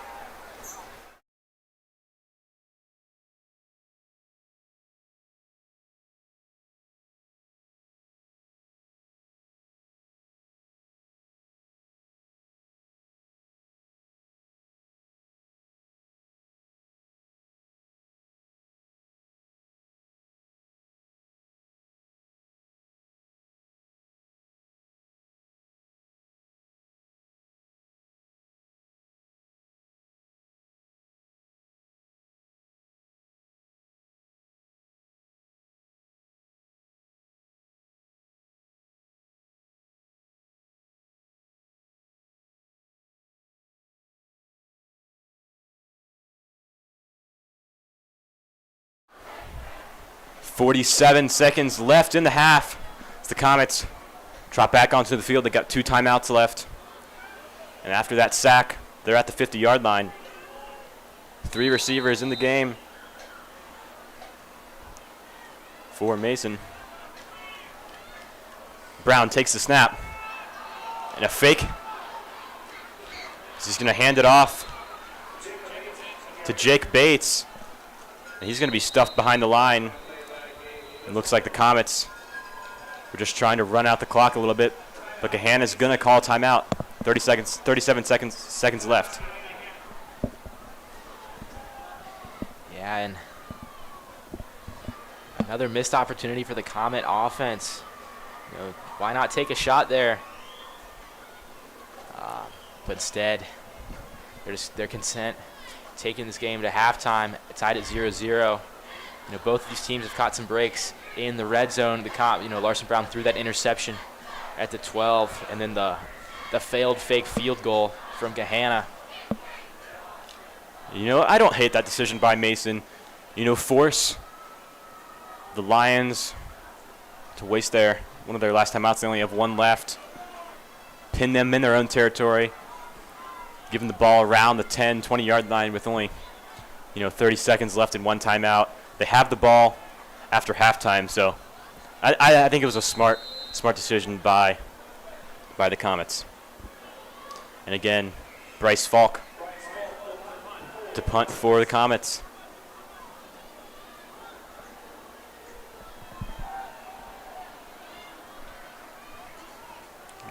.47 seconds left in the half. As the Comets trot back onto the field. They got 2 timeouts left. And after that sack, they're at the 50-yard line. 3 receivers in the game for Mason. Brown takes the snap. And a fake. He's going to hand it off to Jake Bates. And he's going to be stuffed behind the line. It looks like the Comets were just trying to run out the clock a little bit, but Gahanna's going to call timeout. 37 seconds left. Yeah, and another missed opportunity for the Comet offense. Why not take a shot there? But instead, they're content taking this game to halftime, tied at 0-0. Both of these teams have caught some breaks in the red zone. Larson Brown threw that interception at the 12, and then the failed fake field goal from Gahanna. I don't hate that decision by Mason. Force the Lions to waste one of their last timeouts. They only have 1 left. Pin them in their own territory. Give them the ball around the 10, 20-yard line with only, 30 seconds left in 1 timeout. They have the ball after halftime, so I think it was a smart decision by the Comets. And again, Bryce Falk to punt for the Comets.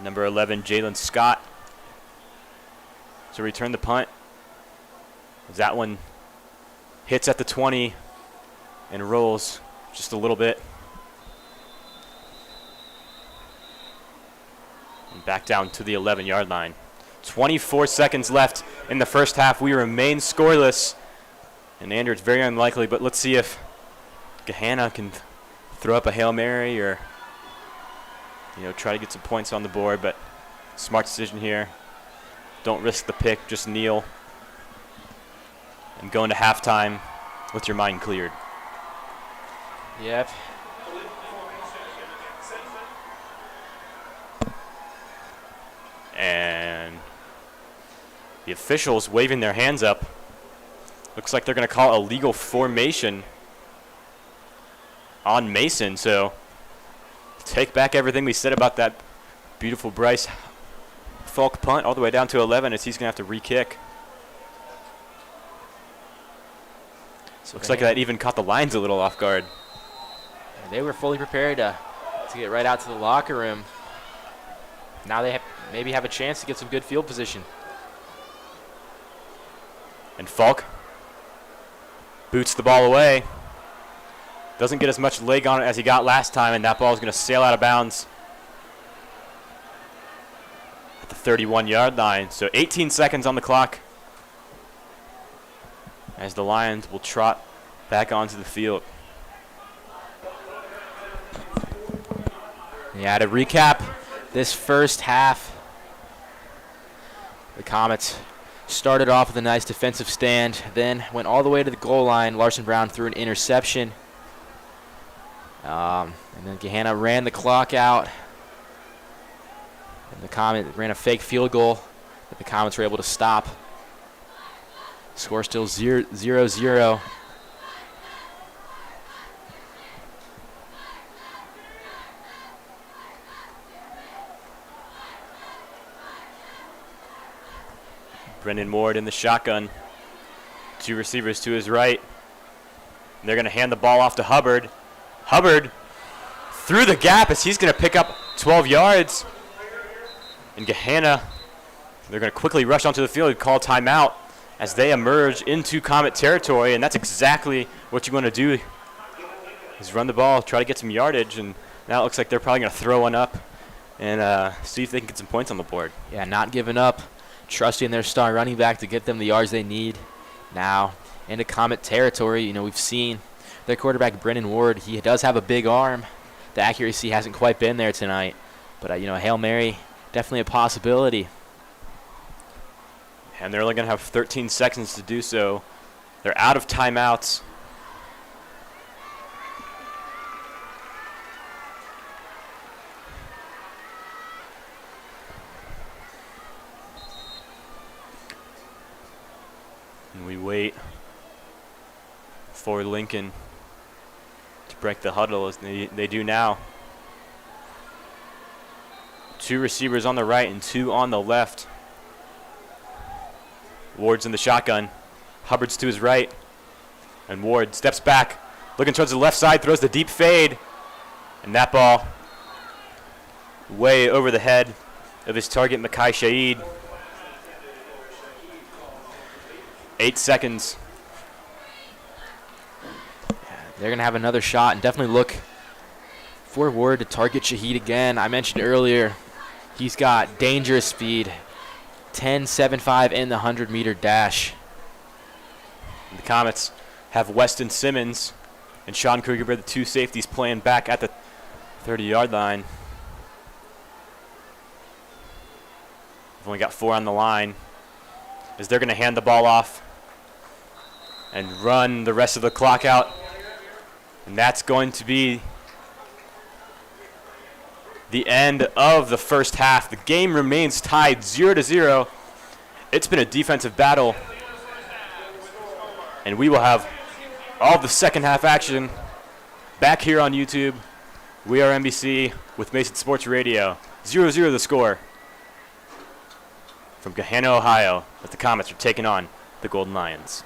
Number 11, Jalen Scott, to return the punt. As that one hits at the 20 and rolls just a little bit. And back down to the 11-yard line. 24 seconds left in the first half. We remain scoreless. And Andrew, it's very unlikely, but let's see if Gahanna can throw up a Hail Mary or try to get some points on the board, but smart decision here. Don't risk the pick, just kneel and go into halftime with your mind cleared. Yep. And the officials waving their hands up. Looks like they're going to call a legal formation on Mason, so take back everything we said about that beautiful Bryce Falk punt all the way down to 11 as he's going to have to re-kick. So looks like that even caught the Lions a little off guard. They were fully prepared to get right out to the locker room. Now they maybe have a chance to get some good field position. And Falk boots the ball away. Doesn't get as much leg on it as he got last time, and that ball is going to sail out of bounds at the 31-yard line. So 18 seconds on the clock as the Lions will trot back onto the field. Yeah, to recap this first half, the Comets started off with a nice defensive stand, then went all the way to the goal line. Larson Brown threw an interception. And then Gahanna ran the clock out. And the Comets ran a fake field goal that the Comets were able to stop. Score still 0-0. Brendan Ward in the shotgun. Two receivers to his right. And they're going to hand the ball off to Hubbard. Hubbard through the gap as he's going to pick up 12 yards. And Gahanna, they're going to quickly rush onto the field and call timeout as they emerge into Comet territory. And that's exactly what you want to do, is run the ball, try to get some yardage. And now it looks like they're probably going to throw one up and see if they can get some points on the board. Yeah, not giving up. Trusting their star running back to get them the yards they need. Now into Comet territory. We've seen their quarterback, Brendan Ward. He does have a big arm. The accuracy hasn't quite been there tonight. But, a Hail Mary, definitely a possibility. And they're only going to have 13 seconds to do so. They're out of timeouts. And we wait for Lincoln to break the huddle as they do now. Two receivers on the right and two on the left. Ward's in the shotgun. Hubbard's to his right. And Ward steps back, looking towards the left side, throws the deep fade. And that ball way over the head of his target, Mekhi Shaheed. 8 seconds. They're going to have another shot and definitely look for Ward to target Shaheed again. I mentioned earlier, he's got dangerous speed. 10.75 in the 100-meter dash. And the Comets have Weston Simmons and Sean Kruger, the two safeties, playing back at the 30-yard line. We've only got 4 on the line, as they're going to hand the ball off and run the rest of the clock out. And that's going to be the end of the first half. The game remains tied 0-0. It's been a defensive battle. And we will have all the second half action back here on YouTube. We are NBC with Mason Sports Radio. 0-0 the score from Gahanna, Ohio, as the Comets are taking on the Golden Lions.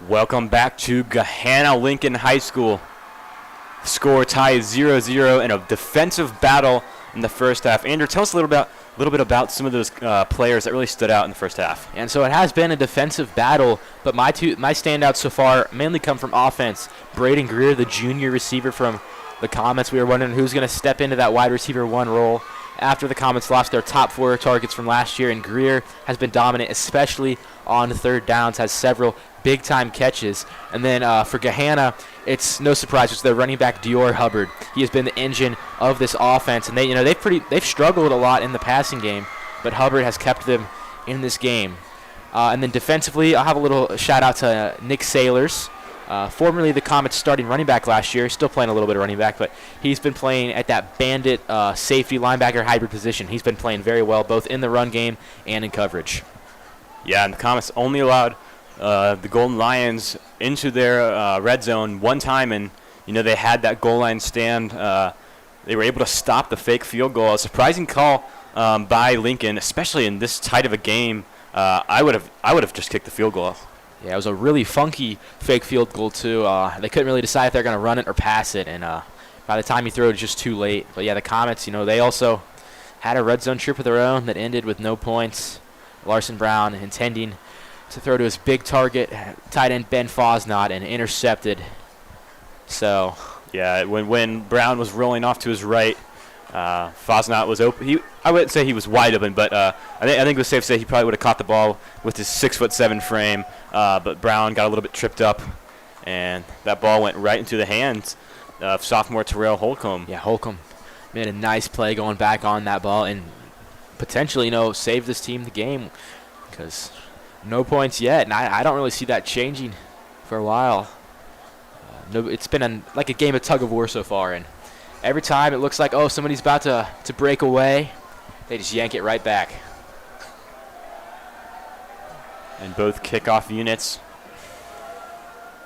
Welcome back to Gahanna Lincoln High School. Score ties 0-0 in a defensive battle in the first half. Andrew, tell us a little bit about some of those players that really stood out in the first half. And so it has been a defensive battle, but my standouts so far mainly come from offense. Braden Greer, the junior receiver from the Comets. We were wondering who's going to step into that wide receiver 1 role after the Comets lost their top 4 targets from last year, and Greer has been dominant, especially on third downs, has several big-time catches. And then for Gahanna, it's no surprise, it's their running back Dior Hubbard. He has been the engine of this offense, and they've struggled a lot in the passing game, but Hubbard has kept them in this game. And then defensively, I'll have a little shout-out to Nick Sailors, formerly the Comets' starting running back last year. Still playing a little bit of running back, but he's been playing at that bandit safety linebacker hybrid position. He's been playing very well, both in the run game and in coverage. Yeah, and the Comets only allowed the Golden Lions into their red zone one time, and they had that goal line stand. They were able to stop the fake field goal. A surprising call by Lincoln, especially in this tight of a game. I would have just kicked the field goal. Yeah, it was a really funky fake field goal too. They couldn't really decide if they're going to run it or pass it, and by the time he threw it, was just too late. But yeah, the Comets, they also had a red zone trip of their own that ended with no points. Larson Brown intending to throw to his big target, tight end Ben Fosnot, and intercepted. So yeah, when Brown was rolling off to his right, Fosnot was open. I wouldn't say he was wide open, but I think it was safe to say he probably would have caught the ball with his 6'7" frame. But Brown got a little bit tripped up, and that ball went right into the hands of sophomore Terrell Holcomb. Yeah, Holcomb made a nice play going back on that ball and potentially, save this team the game, because no points yet, and I don't really see that changing for a while. It's been like a game of tug of war so far, and every time it looks like, somebody's about to break away, they just yank it right back. And both kickoff units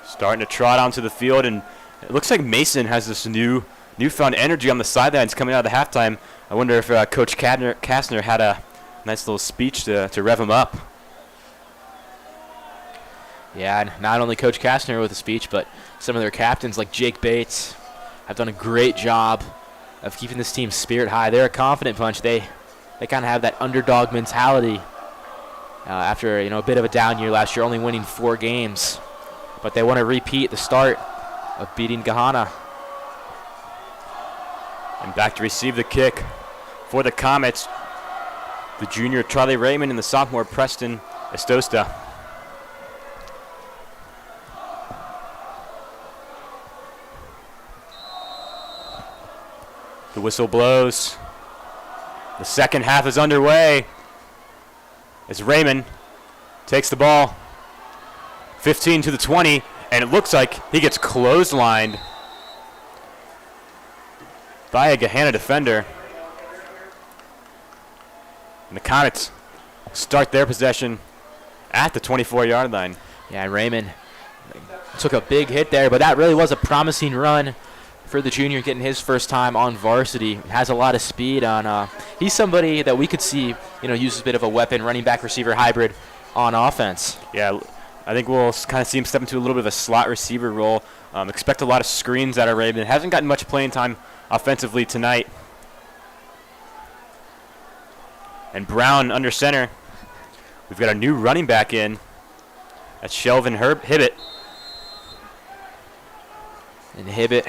starting to trot onto the field, and it looks like Mason has this newfound energy on the sidelines coming out of the halftime. I wonder if Coach Kastner had a nice little speech to rev him up. Yeah, and not only Coach Kastner with a speech, but some of their captains like Jake Bates have done a great job of keeping this team's spirit high. They're a confident bunch. They kind of have that underdog mentality after a bit of a down year last year, only winning 4 games. But they want to repeat the start of beating Gahanna. And back to receive the kick for the Comets, the junior Charlie Raymond and the sophomore Preston Estosta. The whistle blows. The second half is underway as Raymond takes the ball 15 to the 20, and it looks like he gets clotheslined by a Gahanna defender. And the Comets start their possession at the 24-yard line. Yeah, and Raymond took a big hit there, but that really was a promising run for the junior getting his first time on varsity. Has a lot of speed on. He's somebody that we could see, use a bit of a weapon, running back receiver hybrid on offense. Yeah, I think we'll kind of see him step into a little bit of a slot receiver role. Expect a lot of screens out of Raymond. Hasn't gotten much playing time offensively tonight. And Brown under center. We've got a new running back in. That's Shelvin Hibbett. And Hibbett,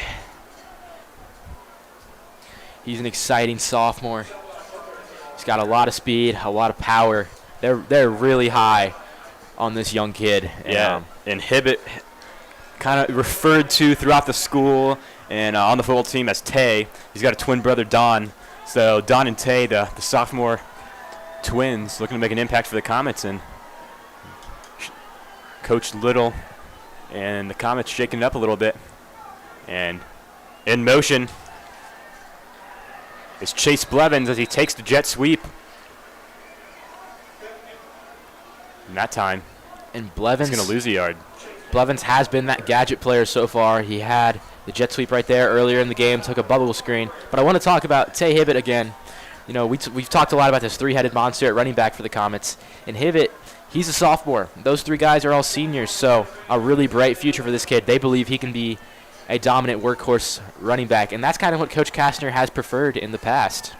he's an exciting sophomore. He's got a lot of speed, a lot of power. They're really high on this young kid. Yeah, and Hibbett kind of referred to throughout the school and on the football team as Tay. He's got a twin brother, Don. So Don and Tay, the sophomore twins, looking to make an impact for the Comets. And Coach Little and the Comets shaking it up a little bit. And in motion is Chase Blevins as he takes the jet sweep. And that time, and Blevins he's going to lose a yard. Blevins has been that gadget player so far. He had the jet sweep right there earlier in the game, took a bubble screen. But I want to talk about Tay Hibbett again. you know, we've talked a lot about this three-headed monster at running back for the Comets. And Hibbett, he's a sophomore. Those three guys are all seniors, so a really bright future for this kid. They believe he can be a dominant workhorse running back, and that's kind of what Coach Kastner has preferred in the past.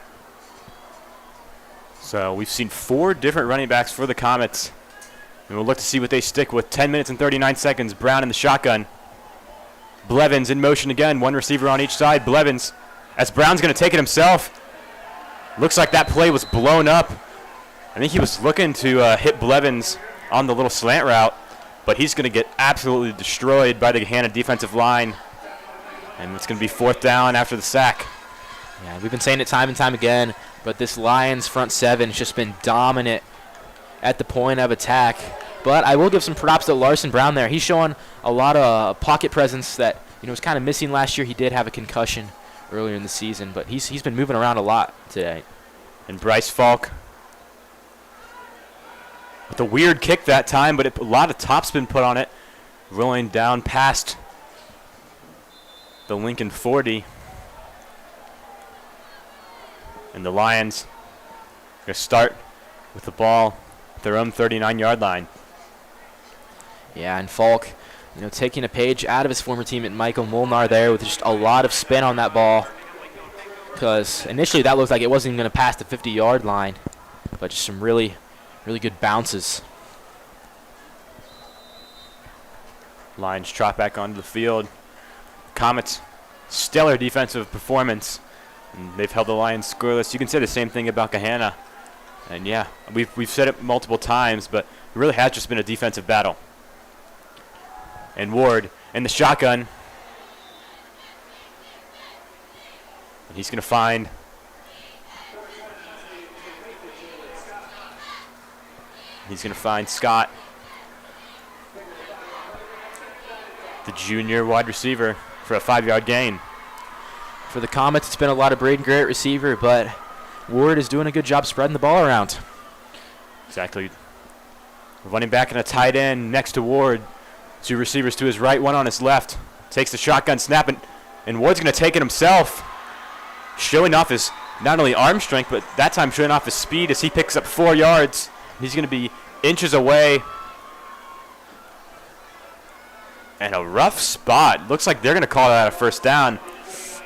So we've seen 4 different running backs for the Comets, and we'll look to see what they stick with. 10 minutes and 39 seconds. Brown in the shotgun. Blevins in motion again. One receiver on each side. Blevins, as Brown's going to take it himself. Looks like that play was blown up. I think he was looking to hit Blevins on the little slant route, but he's going to get absolutely destroyed by the Gahanna defensive line. And it's going to be 4th down after the sack. Yeah, we've been saying it time and time again, but this Lions front 7 has just been dominant at the point of attack. But I will give some props to Larson Brown there. He's showing a lot of pocket presence that was kind of missing last year. He did have a concussion earlier in the season, but he's been moving around a lot today. And Bryce Falk with a weird kick that time, but a lot of topspin put on it, rolling down past the Lincoln 40. And the Lions are going to start with the ball at their own 39-yard line. Yeah, and Falk, taking a page out of his former teammate Michael Molnar there with just a lot of spin on that ball. Because initially that looked like it wasn't even going to pass the 50-yard line, but just some really, really good bounces. Lions trot back onto the field. Comets, stellar defensive performance. And they've held the Lions scoreless. You can say the same thing about Gahanna. And yeah, we've said it multiple times, but it really has just been a defensive battle. And Ward in the shotgun. And he's going to find Scott, the junior wide receiver, for a 5-yard gain. For the Comets, it's been a lot of Braden Gray at receiver, but Ward is doing a good job spreading the ball around. Exactly. Running back and a tight end next to Ward. 2 receivers to his right, 1 on his left. Takes the shotgun snap, and Ward's going to take it himself. Showing off his not only arm strength, but that time showing off his speed as he picks up 4 yards. He's going to be inches away. And a rough spot. Looks like they're going to call that a first down.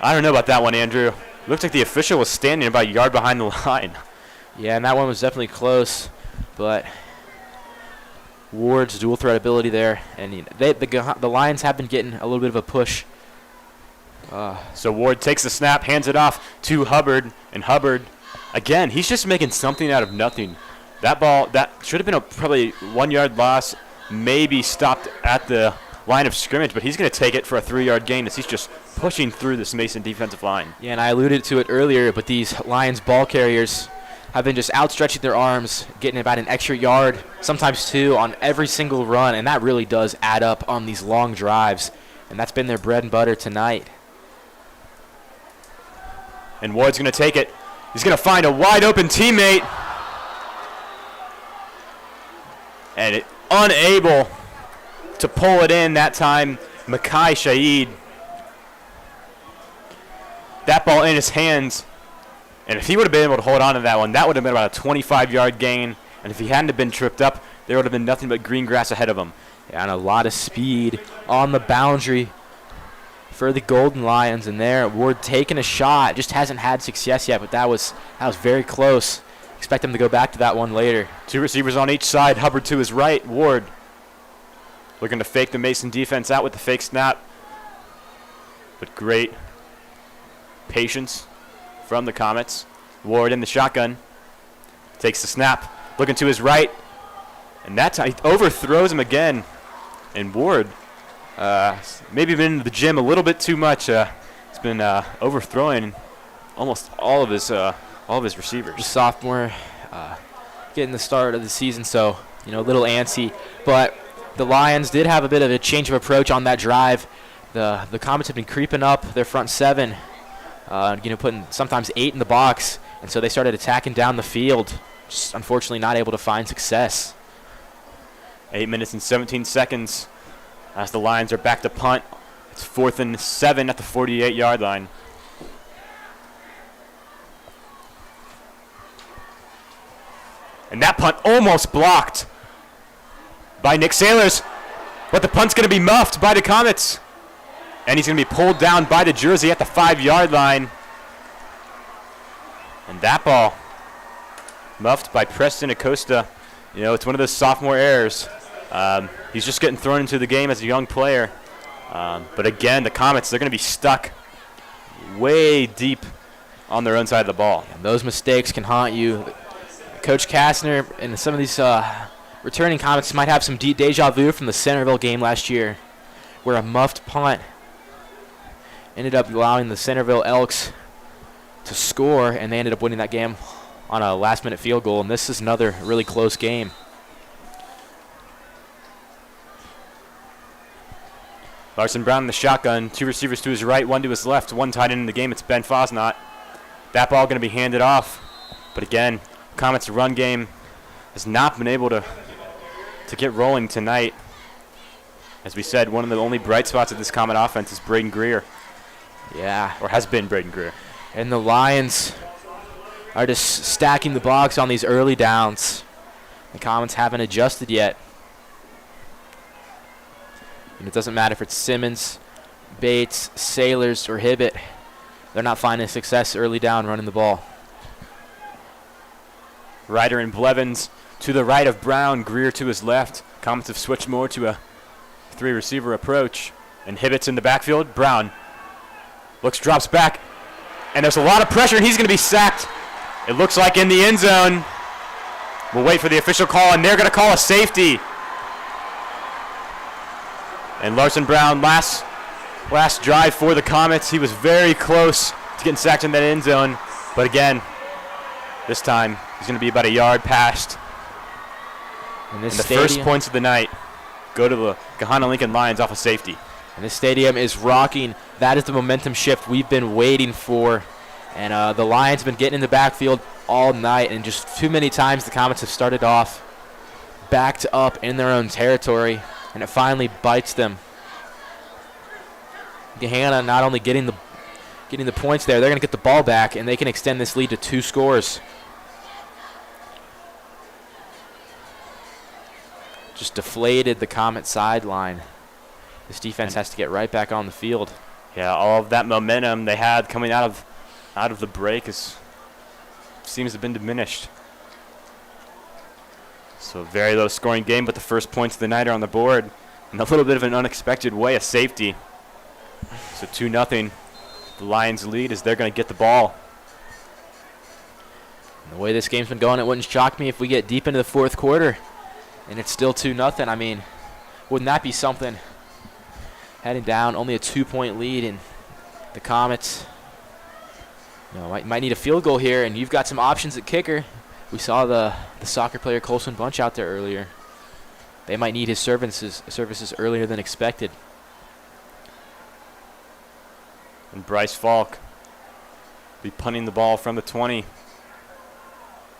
I don't know about that one, Andrew. Looks like the official was standing about a yard behind the line. Yeah, and that one was definitely close, but Ward's dual threat ability there, and the Lions have been getting a little bit of a push. So Ward takes the snap, hands it off to Hubbard, and Hubbard, again, he's just making something out of nothing. That ball, that should have been a probably 1-yard loss, maybe stopped at the line of scrimmage, but he's going to take it for a 3-yard gain as he's just pushing through this Mason defensive line. Yeah, and I alluded to it earlier, but these Lions ball carriers have been just outstretching their arms, getting about an extra yard, sometimes 2, on every single run, and that really does add up on these long drives, and that's been their bread and butter tonight. And Ward's going to take it. He's going to find a wide-open teammate. And unable to pull it in that time, Makai Shaid. That ball in his hands. And if he would have been able to hold on to that one, that would have been about a 25-yard gain. And if he hadn't have been tripped up, there would have been nothing but green grass ahead of him. Yeah, and a lot of speed on the boundary for the Golden Lions. And there, Ward taking a shot. Just hasn't had success yet, but that was very close. Expect him to go back to that one later. 2 receivers on each side. Hubbard to his right. Ward looking to fake the Mason defense out with the fake snap. But great patience from the Comets. Ward in the shotgun. Takes the snap. Looking to his right. And that time he overthrows him again. And Ward maybe been in the gym a little bit too much. He's been overthrowing almost all of his receivers. The sophomore getting the start of the season, so a little antsy. But the Lions did have a bit of a change of approach on that drive. The Comets have been creeping up their front 7, putting sometimes 8 in the box, and so they started attacking down the field. Just unfortunately not able to find success. 8 minutes and 17 seconds as the Lions are back to punt. It's 4th and 7 at the 48-yard line. And that punt almost blocked by Nick Sailors. But the punt's going to be muffed by the Comets. And he's going to be pulled down by the jersey at the 5-yard line. And that ball muffed by Preston Acosta. You know, it's one of those sophomore errors. He's just getting thrown into the game as a young player. But again, the Comets, they're going to be stuck way deep on their own side of the ball. And those mistakes can haunt you. Coach Kastner and some of these returning Comets might have some deja vu from the Centerville game last year, where a muffed punt ended up allowing the Centerville Elks to score, and they ended up winning that game on a last-minute field goal. And this is another really close game. Larson Brown in the shotgun, 2 receivers to his right, 1 to his left, 1 tight end in the game. It's Ben Fosnot. That ball going to be handed off. But again, Comets' run game has not been able to get rolling tonight. As we said, one of the only bright spots of this Comet offense is Braden Greer. Yeah. Or has been Braden Greer. And the Lions are just stacking the box on these early downs. The Comets haven't adjusted yet. And it doesn't matter if it's Simmons, Bates, Sailors, or Hibbett. They're not finding success early down running the ball. Ryder and Blevins to the right of Brown, Greer to his left. Comets have switched more to a 3-receiver approach. And Hibbett's in the backfield. Brown drops back. And there's a lot of pressure, and he's going to be sacked. It looks like in the end zone. We'll wait for the official call, and they're going to call a safety. And Larson Brown, last drive for the Comets, he was very close to getting sacked in that end zone. But again, this time he's going to be about a yard past. And the first points of the night go to the Gahanna Lincoln Lions off a safety. And this stadium is rocking. That is the momentum shift we've been waiting for. And the Lions have been getting in the backfield all night. And just too many times the Comets have started off backed up in their own territory. And it finally bites them. Gahanna not only getting the points there, they're going to get the ball back, and they can extend this lead to 2 scores. Just deflated the Comet sideline. This defense has to get right back on the field. Yeah, all of that momentum they had coming out of the break seems to have been diminished. So a very low scoring game, but the first points of the night are on the board. In a little bit of an unexpected way, a safety. So 2-0. The Lions lead as they're going to get the ball. And the way this game's been going, it wouldn't shock me if we get deep into the 4th quarter and it's still 2-0. I mean, wouldn't that be something? Heading down, only a 2-point lead, and the Comets might need a field goal here, and you've got some options at kicker. We saw the soccer player Colson Bunch out there earlier. They might need his services earlier than expected. And Bryce Falk be punting the ball from the 20.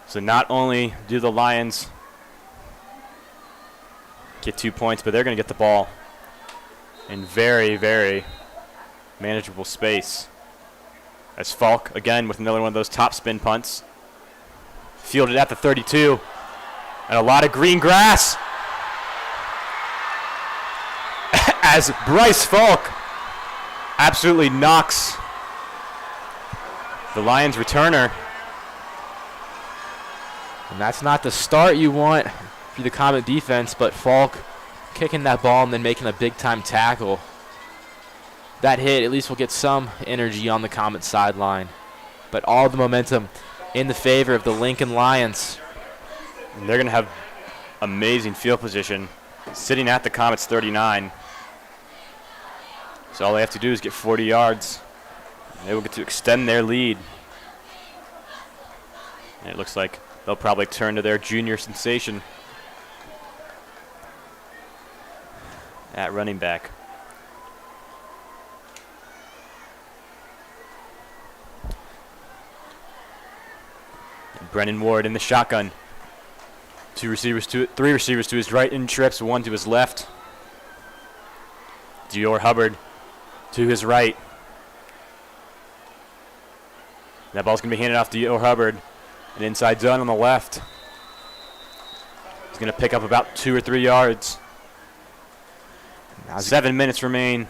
So not only do the Lions get 2 points, but they're going to get the ball in very, very manageable space. As Falk, again, with another one of those top spin punts. Fielded at the 32. And a lot of green grass. As Bryce Falk absolutely knocks the Lions returner. And that's not the start you want for the Comet defense, but Falk kicking that ball and then making a big-time tackle. That hit at least will get some energy on the Comet sideline. But all the momentum in the favor of the Lincoln Lions. And they're going to have amazing field position sitting at the Comets 39. So all they have to do is get 40 yards. And they will get to extend their lead. And it looks like they'll probably turn to their junior sensation at running back. And Brennan Ward in the shotgun. Three receivers to his right in trips, 1 to his left. Dior Hubbard to his right. That ball's going to be handed off to Dior Hubbard. An inside zone on the left. going to pick up about 2 or 3 yards. 7 minutes remain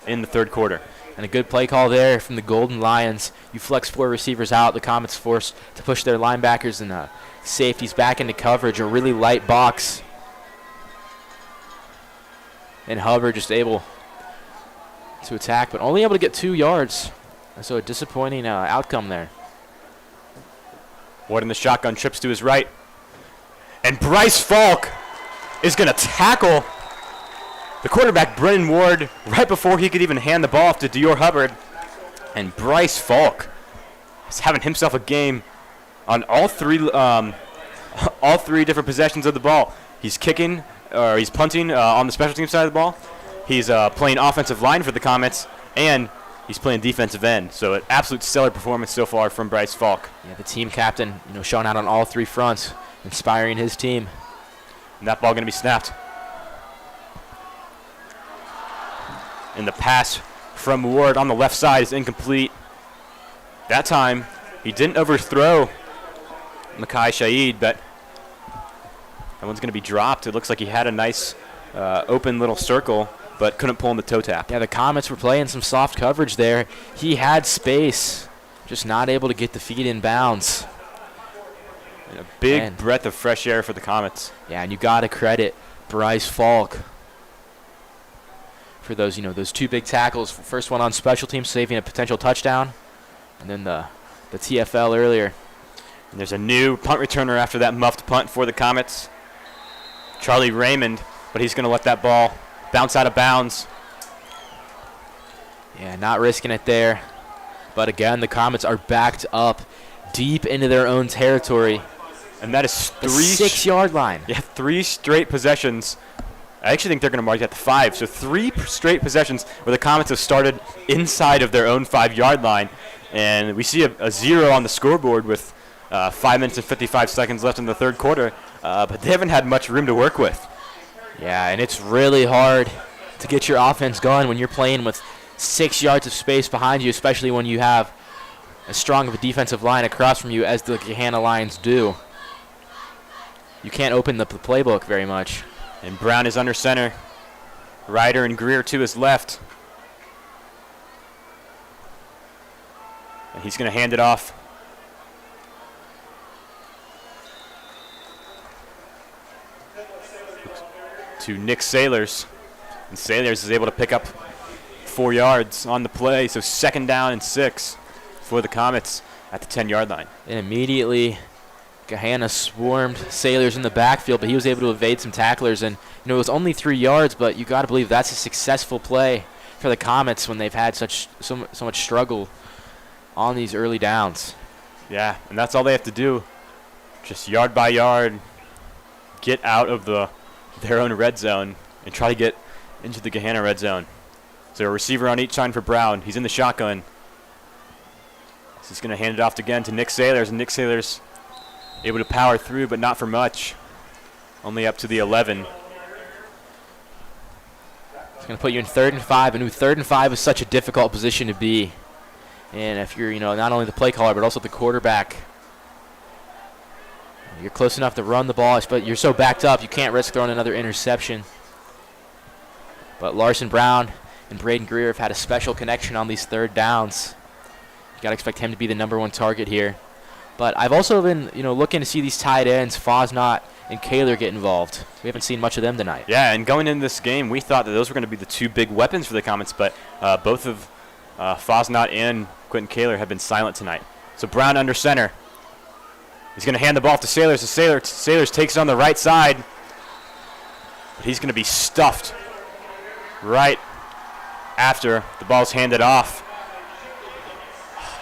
in the third quarter. And a good play call there from the Golden Lions. You flex 4 receivers out. The Comets forced to push their linebackers and safeties back into coverage, a really light box. And Hubbard just able to attack, but only able to get 2 yards. So a disappointing outcome there. Ward in the shotgun, trips to his right. And Bryce Falk is going to tackle the quarterback, Brennan Ward, right before he could even hand the ball off to Dior Hubbard. And Bryce Falk is having himself a game on all three different possessions of the ball. He's kicking, or he's punting on the special team side of the ball. He's playing offensive line for the Comets, and he's playing defensive end. So an absolute stellar performance so far from Bryce Falk. Yeah, the team captain, showing out on all 3 fronts, inspiring his team. And that ball going to be snapped. And the pass from Ward on the left side is incomplete. That time, he didn't overthrow Mekhi Shaid, but that one's going to be dropped. It looks like he had a nice open little circle, but couldn't pull in the toe tap. Yeah, the Comets were playing some soft coverage there. He had space, just not able to get the feet in bounds. And a big breath of fresh air for the Comets. Yeah, and you got to credit Bryce Falk for those, those 2 big tackles. First one on special teams, saving a potential touchdown, and then the TFL earlier. And there's a new punt returner after that muffed punt for the Comets, Charlie Raymond, but he's going to let that ball bounce out of bounds. Yeah, not risking it there. But again, the Comets are backed up deep into their own territory. And that is the 6-yard line. Yeah, 3 straight possessions. I actually think they're going to mark that to 5. So 3 straight possessions where the Comets have started inside of their own 5-yard line. And we see a 0 on the scoreboard with 5 minutes and 55 seconds left in the third quarter. But they haven't had much room to work with. Yeah, and it's really hard to get your offense going when you're playing with 6 yards of space behind you, especially when you have as strong of a defensive line across from you as the Gahanna Lions do. You can't open the playbook very much. And Brown is under center. Ryder and Greer to his left. And he's going to hand it off to Nick Sailors. And Sailors is able to pick up 4 yards on the play. So 2nd down and 6 for the Comets at the 10-yard line. And immediately Gahanna swarmed Sailors in the backfield, but he was able to evade some tacklers. And it was only 3 yards, but you got to believe that's a successful play for the Comets when they've had so much struggle on these early downs. Yeah, and that's all they have to do. Just yard by yard, get out of their own red zone and try to get into the Gahanna red zone. So a receiver on each side for Brown. He's in the shotgun. He's going to hand it off again to Nick Sailors, and Nick Sailors able to power through, but not for much. Only up to the 11. It's going to put you in 3rd and 5. And 3rd and 5 is such a difficult position to be. And if you're, not only the play caller, but also the quarterback, you're close enough to run the ball, but you're so backed up, you can't risk throwing another interception. But Larson Brown and Braden Greer have had a special connection on these 3rd downs. You got to expect him to be the #1 target here. But I've also been, looking to see these tight ends, Fosnot and Kaler, get involved. We haven't seen much of them tonight. Yeah, and going into this game, we thought that those were going to be the 2 big weapons for the Comets, but both of Fosnot and Quentin Kaler have been silent tonight. So Brown under center. He's going to hand the ball to Sailors. Sailors takes it on the right side, but he's going to be stuffed right after the ball's handed off,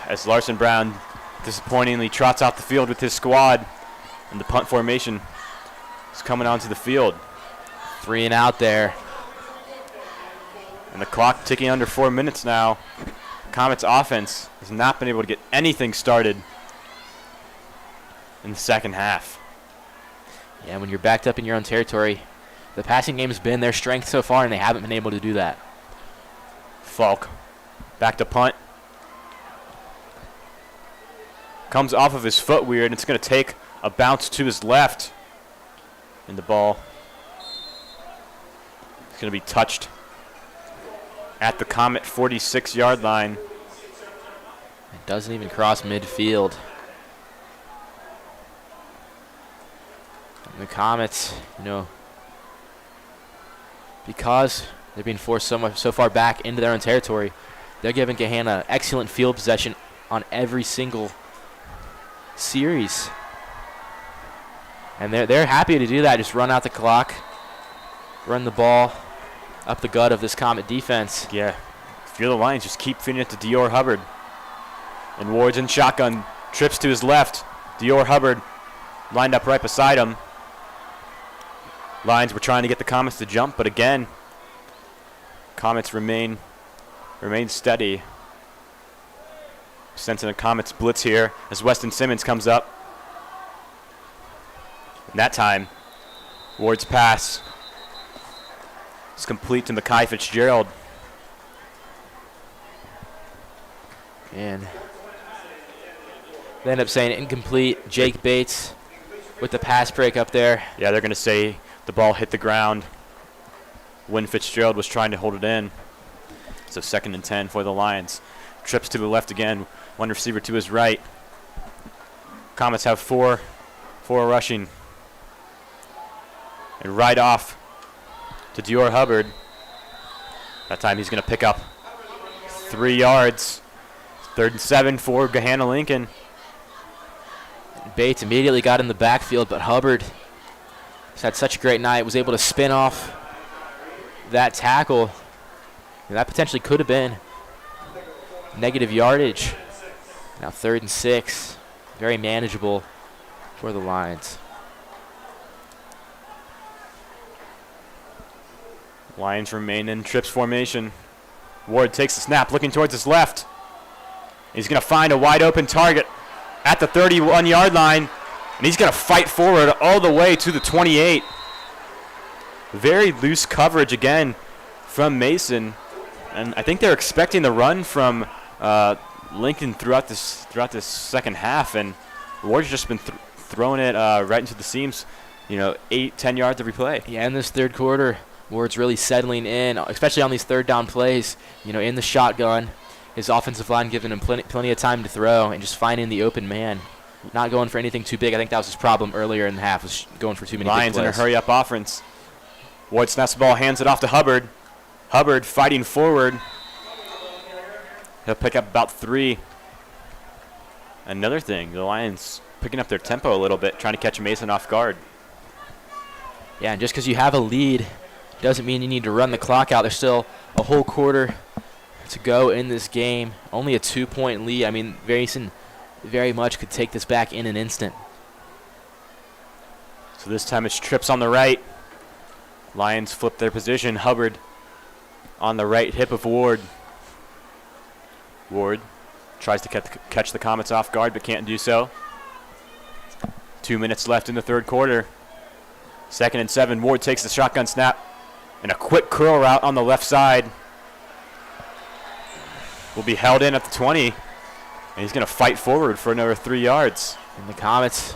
as Larson Brown disappointingly trots out the field with his squad, and the punt formation is coming onto the field. 3 and out there. And the clock ticking under 4 minutes now. Comets offense has not been able to get anything started in the second half. Yeah, when you're backed up in your own territory, the passing game has been their strength so far, and they haven't been able to do that. Falk back to punt. Comes off of his foot weird, and it's going to take a bounce to his left. And the ball is going to be touched at the Comet 46-yard line. It doesn't even cross midfield. And the Comets, because they're being forced so far back into their own territory, they're giving Gahanna excellent field possession on every single series. And they're happy to do that. Just run out the clock, run the ball up the gut of this Comet defense. Yeah, if you're the Lions, just keep feeding it to Dior Hubbard. And Ward's in shotgun, trips to his left. Dior Hubbard lined up right beside him. Lions were trying to get the Comets to jump, but again, Comets remain steady. Sensing a Comets blitz here as Weston Simmons comes up. And that time, Ward's pass is complete to Mekhi Fitzgerald. And they end up saying incomplete. Jake Bates with the pass break up there. Yeah, they're going to say the ball hit the ground when Fitzgerald was trying to hold it in. So 2nd and 10 for the Lions. Trips to the left again. One receiver to his right. Comets have four rushing. And right off to Dior Hubbard. That time he's going to pick up 3 yards. 3rd and 7 for Gahanna Lincoln. Bates immediately got in the backfield, but Hubbard has had such a great night, was able to spin off that tackle. And that potentially could have been negative yardage. Now 3rd and 6. Very manageable for the Lions. Lions remain in trips formation. Ward takes the snap, looking towards his left. He's going to find a wide open target at the 31-yard line, and he's going to fight forward all the way to the 28. Very loose coverage again from Mason, and I think they're expecting the run from Lincoln throughout this second half, and Ward's just been throwing it right into the seams, 8-10 yards every play. Yeah, in this third quarter, Ward's really settling in, especially on these third down plays, in the shotgun. His offensive line giving him plenty of time to throw and just finding the open man. Not going for anything too big. I think that was his problem earlier in the half, was going for too many Lions big in a plays. hurry-up offense. Ward snaps the ball, hands it off to Hubbard. Hubbard fighting forward. He'll pick up about 3. Another thing, the Lions picking up their tempo a little bit, trying to catch Mason off guard. Yeah, and just because you have a lead doesn't mean you need to run the clock out. There's still a whole quarter to go in this game. Only a 2-point lead. I mean, Mason very much could take this back in an instant. So this time it's trips on the right. Lions flip their position. Hubbard on the right hip of Ward. Ward tries to catch the Comets off guard, but can't do so. 2 minutes left in the third quarter. 2nd and 7. Ward takes the shotgun snap and a quick curl route on the left side. Will be held in at the 20, and he's going to fight forward for another 3 yards. And the Comets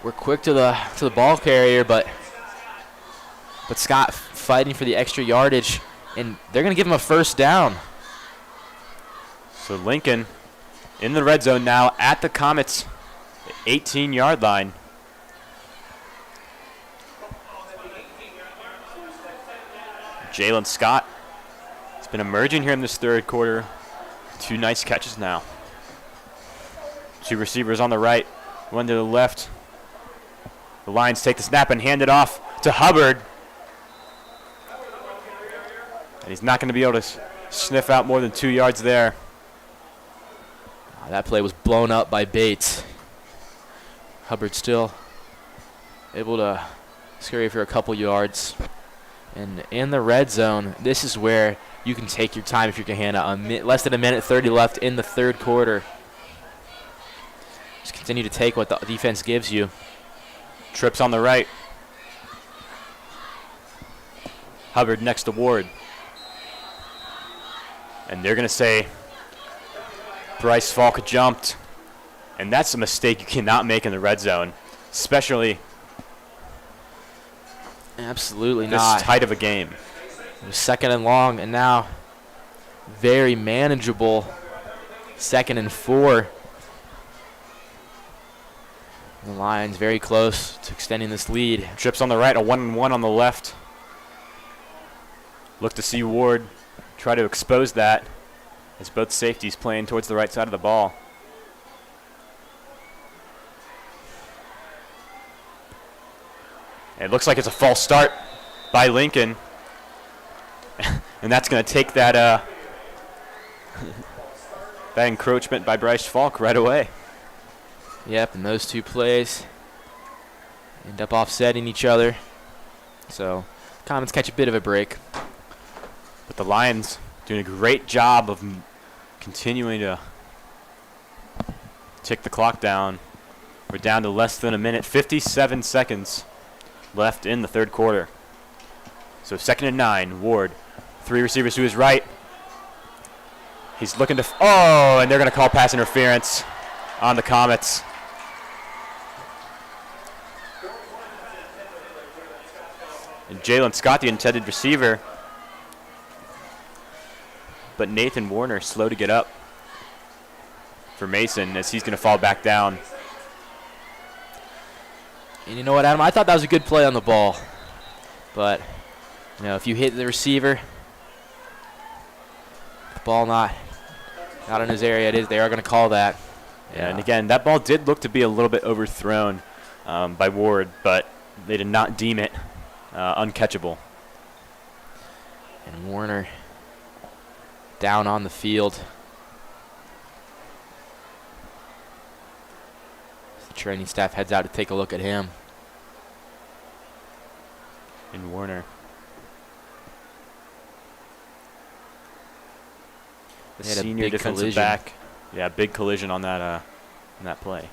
were quick to the ball carrier, but Scott fighting for the extra yardage, and they're going to give him a first down. So Lincoln in the red zone now at the Comets' 18-yard line. Jalen Scott has been emerging here in this third quarter. 2 nice catches now. 2 receivers on the right, 1 to the left. The Lions take the snap and hand it off to Hubbard. And he's not going to be able to sniff out more than 2 yards there. That play was blown up by Bates. Hubbard still able to scurry for a couple yards. And in the red zone, this is where you can take your time if you're Gahanna. Less than a minute 30 left in the third quarter. Just continue to take what the defense gives you. Trips on the right. Hubbard next to Ward. And they're going to say Bryce Falk jumped. And that's a mistake you cannot make in the red zone, especially Absolutely this not. tight of a game. It was 2nd and long, and now very manageable 2nd and 4. The Lions very close to extending this lead. Trips on the right, a 1-and-1 on the left. Look to see Ward try to expose that as both safeties playing towards the right side of the ball. It looks like it's a false start by Lincoln. And that's going to take that that encroachment by Bryce Falk right away. Yep, and those two plays end up offsetting each other. So Comets catch a bit of a break. But the Lions doing a great job of continuing to tick the clock down. We're down to less than a minute, 57 seconds left in the third quarter. So 2nd and 9, Ward. 3 receivers to his right. He's looking to, and they're going to call pass interference on the Comets. And Jalen Scott, the intended receiver. But Nathan Warner slow to get up for Mason as he's going to fall back down. And you know what, Adam? I thought that was a good play on the ball. But, you know, if you hit the receiver, the ball not in his area, they are going to call that. Yeah, and again, that ball did look to be a little bit overthrown by Ward, but they did not deem it uncatchable. And Warner down on the field. The training staff heads out to take a look at him. And Warner. The senior defensive collision. back. Yeah, big collision on that play.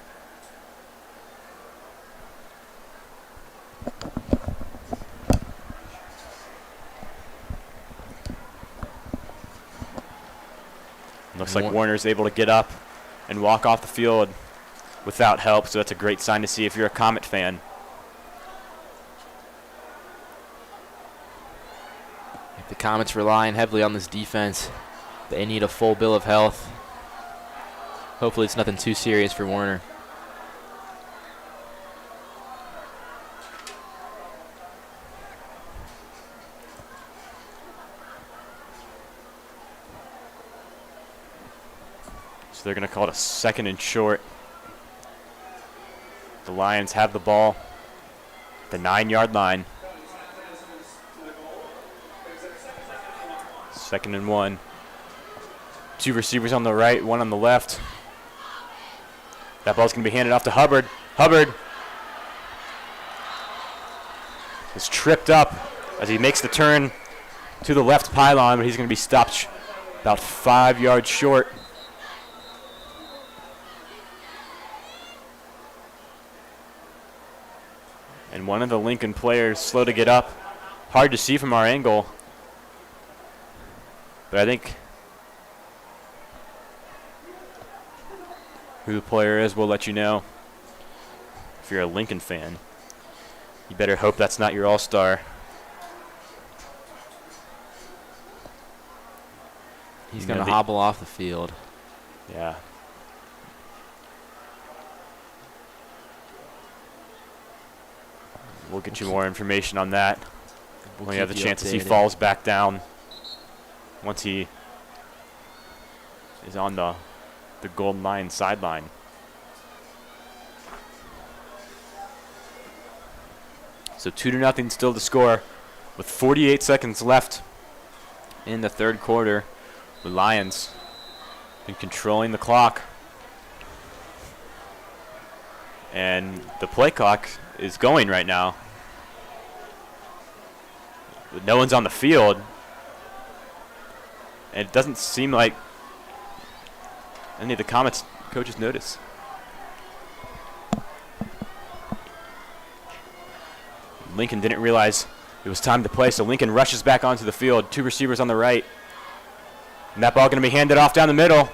Looks like Warner's able to get up and walk off the field without help, so that's a great sign to see if you're a Comet fan. If the Comets relying heavily on this defense, they need a full bill of health. Hopefully it's nothing too serious for Warner. So they're going to call it a 2nd and short. The Lions have the ball at the 9-yard line. 2nd and 1. 2 receivers on the right, 1 on the left. That ball's going to be handed off to Hubbard. Hubbard is tripped up as he makes the turn to the left pylon, but he's going to be stopped about 5 yards short. And one of the Lincoln players slow to get up. Hard to see from our angle. But I think who the player is, we'll let you know. If you're a Lincoln fan, you better hope that's not your all-star. He's going to hobble off the field. Yeah. We'll get you more information on that when you have the chance as he falls back down. Once he is on the Golden Lion sideline. So 2-0 still to score with 48 seconds left in the third quarter. The Lions been controlling the clock. And the play clock is going right now. But no one's on the field. And it doesn't seem like any of the Comets coaches notice. Lincoln didn't realize it was time to play, so Lincoln rushes back onto the field. 2 receivers on the right. And that ball going to be handed off down the middle.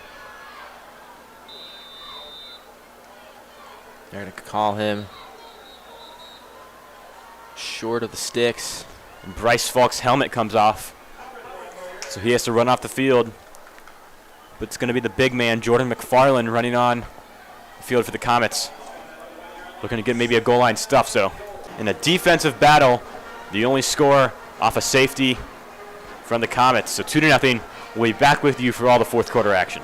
They're going to call him Short of the sticks. And Bryce Falk's helmet comes off. So he has to run off the field. But it's going to be the big man, Jordan McFarland, running on the field for the Comets. Looking to get maybe a goal line stuff. So in a defensive battle, the only score off a safety from the Comets. So 2-0. We'll be back with you for all the fourth quarter action.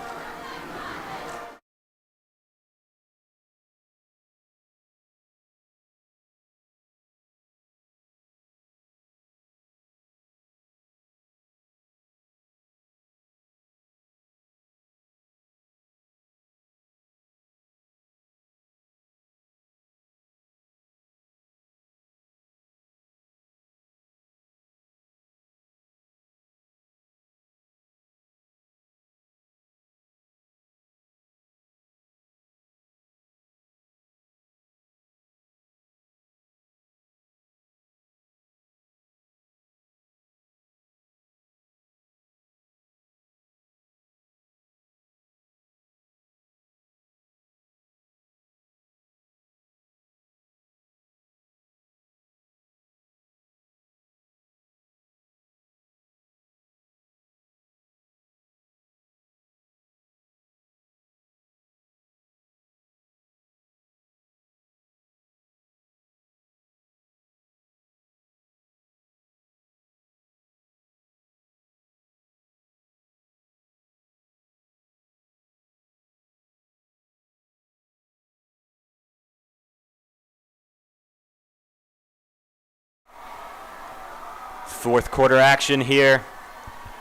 Fourth quarter action here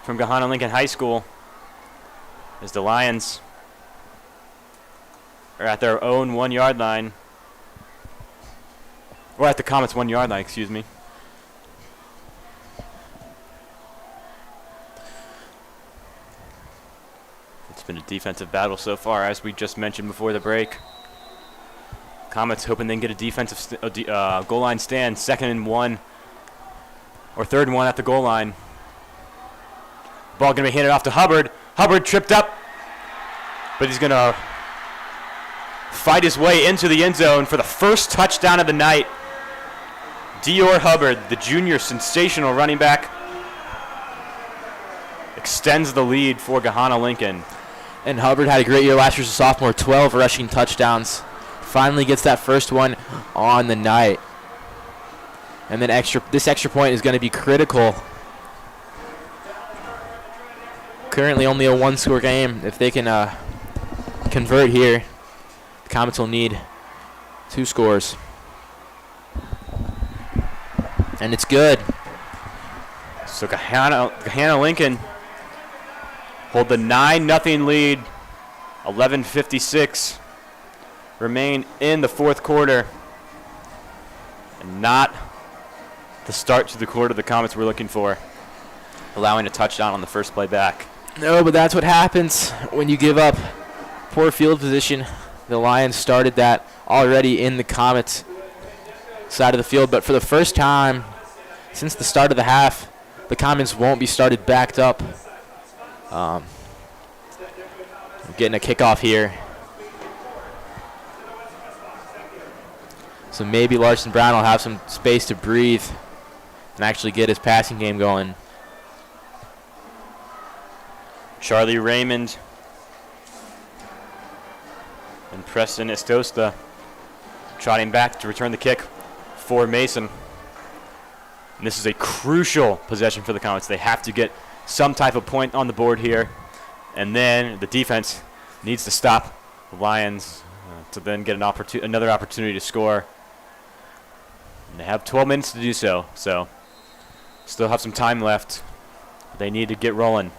from Gahanna Lincoln High School as the Lions are at their own 1 yard line. Or at the Comets 1 yard line, excuse me. It's been a defensive battle so far, as we just mentioned before the break. Comets hoping they can get a defensive goal line stand, 2nd and 1. Or 3rd and 1 at the goal line. Ball going to be handed off to Hubbard. Hubbard tripped up, but he's going to fight his way into the end zone for the first touchdown of the night. Dior Hubbard, the junior sensational running back, extends the lead for Gahanna Lincoln. And Hubbard had a great year last year as a sophomore, 12 rushing touchdowns. Finally gets that first one on the night. And then this extra point is going to be critical. Currently only a 1-score game. If they can convert here, the Comets will need 2 scores. And it's good. So Gahanna Lincoln hold the 9-0 lead. 11:56 remain in the fourth quarter. And not the start to the quarter the Comets were looking for, allowing a touchdown on the first play back. No, but that's what happens when you give up poor field position. The Lions started that already in the Comets side of the field, but for the first time since the start of the half, the Comets won't be started backed up. Getting a kickoff here. So maybe Larson Brown will have some space to breathe and actually get his passing game going. Charlie Raymond and Preston Estosta trotting back to return the kick for Mason. And this is a crucial possession for the Comets. They have to get some type of point on the board here. And then the defense needs to stop the Lions to then get another opportunity to score. And they have 12 minutes to do so. So still have some time left. They need to get rolling.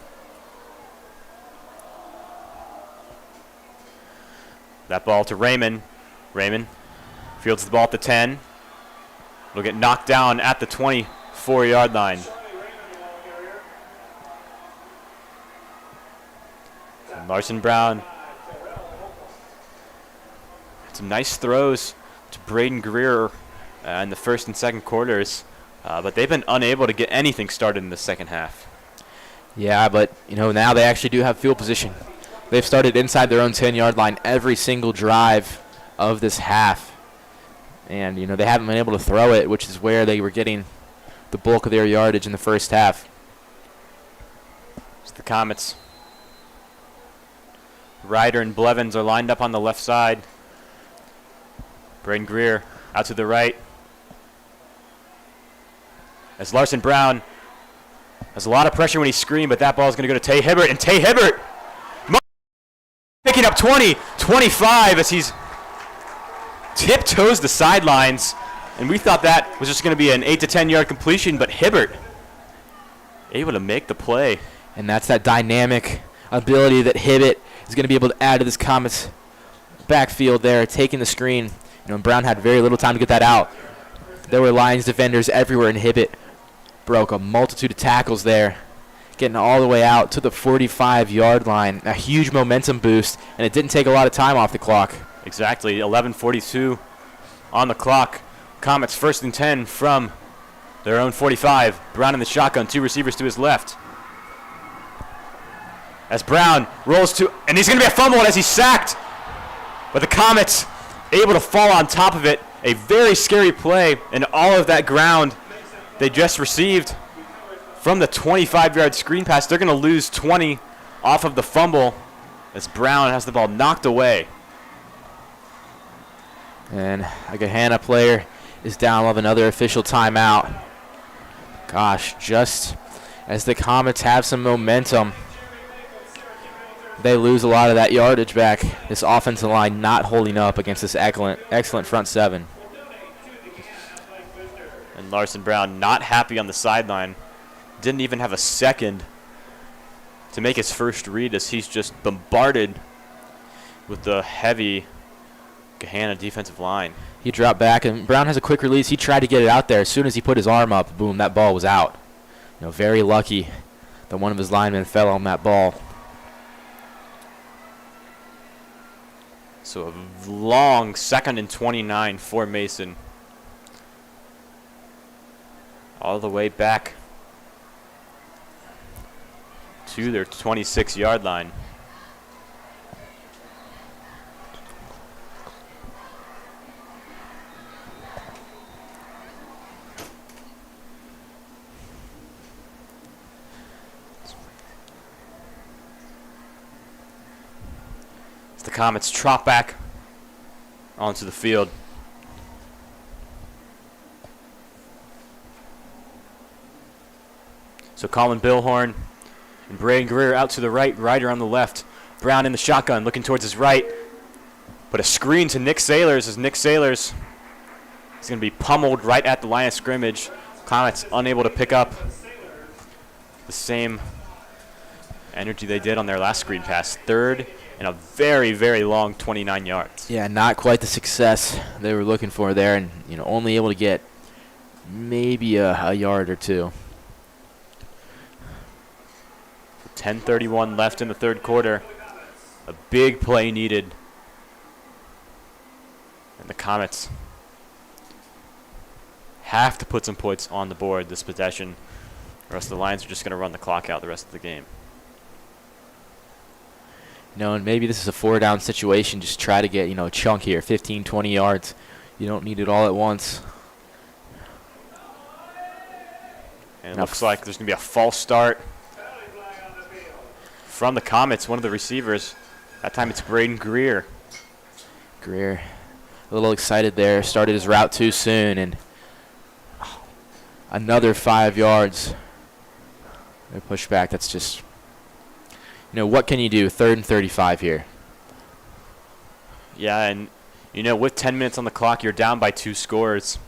That ball to Raymond. Raymond fields the ball at the 10. It'll get knocked down at the 24-yard line. And Larson Brown had some nice throws to Braden Greer in the first and second quarters, but they've been unable to get anything started in the second half. Yeah, but now they actually do have field position. They've started inside their own 10-yard line every single drive of this half. And, they haven't been able to throw it, which is where they were getting the bulk of their yardage in the first half. It's the Comets. Ryder and Blevins are lined up on the left side. Braden Greer out to the right. As Larson Brown has a lot of pressure when he screamed, but that ball is going to go to Tay Hibbert. And Tay Hibbert picking up 20, 25 as he's tiptoes the sidelines. And we thought that was just going to be an 8 to 10 yard completion, but Hibbert able to make the play. And that's that dynamic ability that Hibbert is going to be able to add to this Comets backfield there, taking the screen. And Brown had very little time to get that out. There were Lions defenders everywhere, and Hibbert broke a multitude of tackles there, getting all the way out to the 45-yard line. A huge momentum boost, and it didn't take a lot of time off the clock. Exactly, 11:42 on the clock. Comets 1st and 10 from their own 45. Brown in the shotgun, 2 receivers to his left. As Brown rolls to, and he's going to be a fumble as he's sacked. But the Comets able to fall on top of it. A very scary play, and all of that ground they just received from the 25-yard screen pass. They're going to lose 20 off of the fumble as Brown has the ball knocked away. And a Gahanna player is down with another official timeout. Gosh, just as the Comets have some momentum, they lose a lot of that yardage back. This offensive line not holding up against this excellent front seven. And Larson Brown not happy on the sideline. Didn't even have a second to make his first read as he's just bombarded with the heavy Gahanna defensive line. He dropped back, and Brown has a quick release. He tried to get it out there. As soon as he put his arm up, boom, that ball was out. Very lucky that one of his linemen fell on that ball. So a long 2nd and 29 for Mason. All the way back to their 26-yard line. As the Comets trot back onto the field. So Colin Billhorn and Braden Greer out to the right, Ryder on the left. Brown in the shotgun, looking towards his right. But a screen to Nick Sailors as Nick Sailors is going to be pummeled right at the line of scrimmage. Comets unable to pick up the same energy they did on their last screen pass. 3rd and a very, very long 29 yards. Yeah, not quite the success they were looking for there, and only able to get maybe a yard or two. 10:31 left in the 3rd quarter. A big play needed. And the Comets have to put some points on the board this possession, or else the Lions are just going to run the clock out the rest of the game. And maybe this is a 4-down situation. Just try to get, a chunk here, 15, 20 yards. You don't need it all at once. And it looks like there's going to be a false start from the Comets, one of the receivers. That time it's Braden Greer. Greer, a little excited there. Started his route too soon, and another 5 yards. They push back. That's just, what can you do? 3rd and 35 here. Yeah, and, with 10 minutes on the clock, you're down by 2 scores.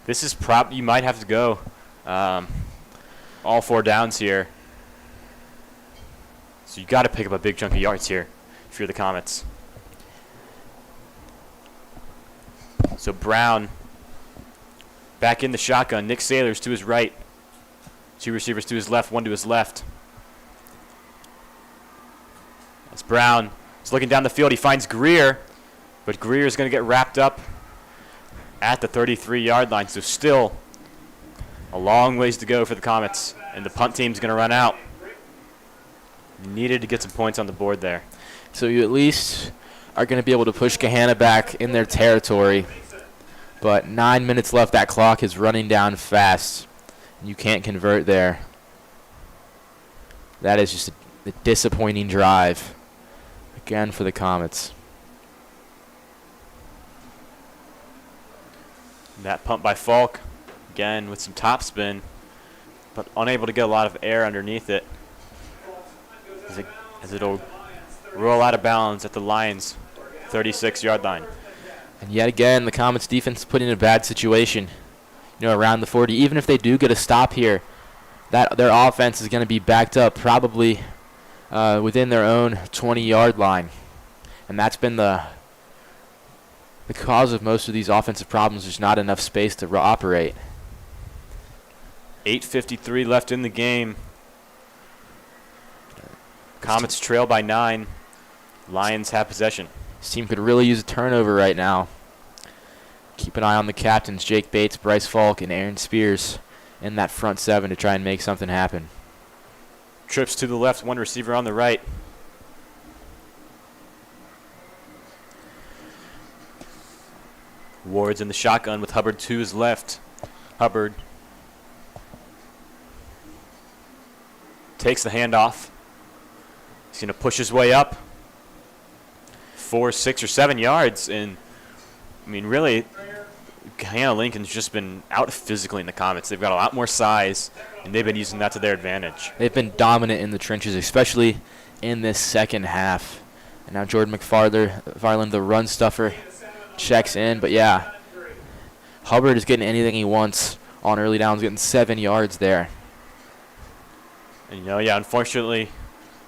This is you might have to go all 4 downs here. So you got to pick up a big chunk of yards here if you're the Comets. So Brown back in the shotgun. Nick Sailors to his right. 2 receivers to his left, 1 to his left. As Brown is looking down the field, he finds Greer, but Greer is going to get wrapped up at the 33-yard line. So still a long ways to go for the Comets, and the punt team's going to run out. Needed to get some points on the board there. So you at least are going to be able to push Gahanna back in their territory But 9 minutes left. That clock is running down fast. You can't convert there. That is just a disappointing drive. Again for the Comets. That pump by Falk, again with some topspin, but unable to get a lot of air underneath it as it'll roll out of bounds at the Lions' 36-yard line. And yet again, the Comets defense put in a bad situation, around the 40. Even if they do get a stop here, that their offense is going to be backed up probably within their own 20-yard line. And that's been the cause of most of these offensive problems. There's not enough space to operate. 8:53 left in the game. Comets trail by 9. Lions have possession. This team could really use a turnover right now. Keep an eye on the captains, Jake Bates, Bryce Falk, and Aaron Spears in that front 7 to try and make something happen. Trips to the left, one receiver on the right. Ward's in the shotgun with Hubbard to his left. Hubbard takes the handoff. He's going to push his way up 4, 6, or 7 yards. And, really, Gahanna Lincoln's just been out physically in the Comets. They've got a lot more size, and they've been using that to their advantage. They've been dominant in the trenches, especially in this second half. And now Jordan McFarland, the run stuffer, checks in. But, yeah, Hubbard is getting anything he wants on early downs, getting 7 yards there. And, unfortunately,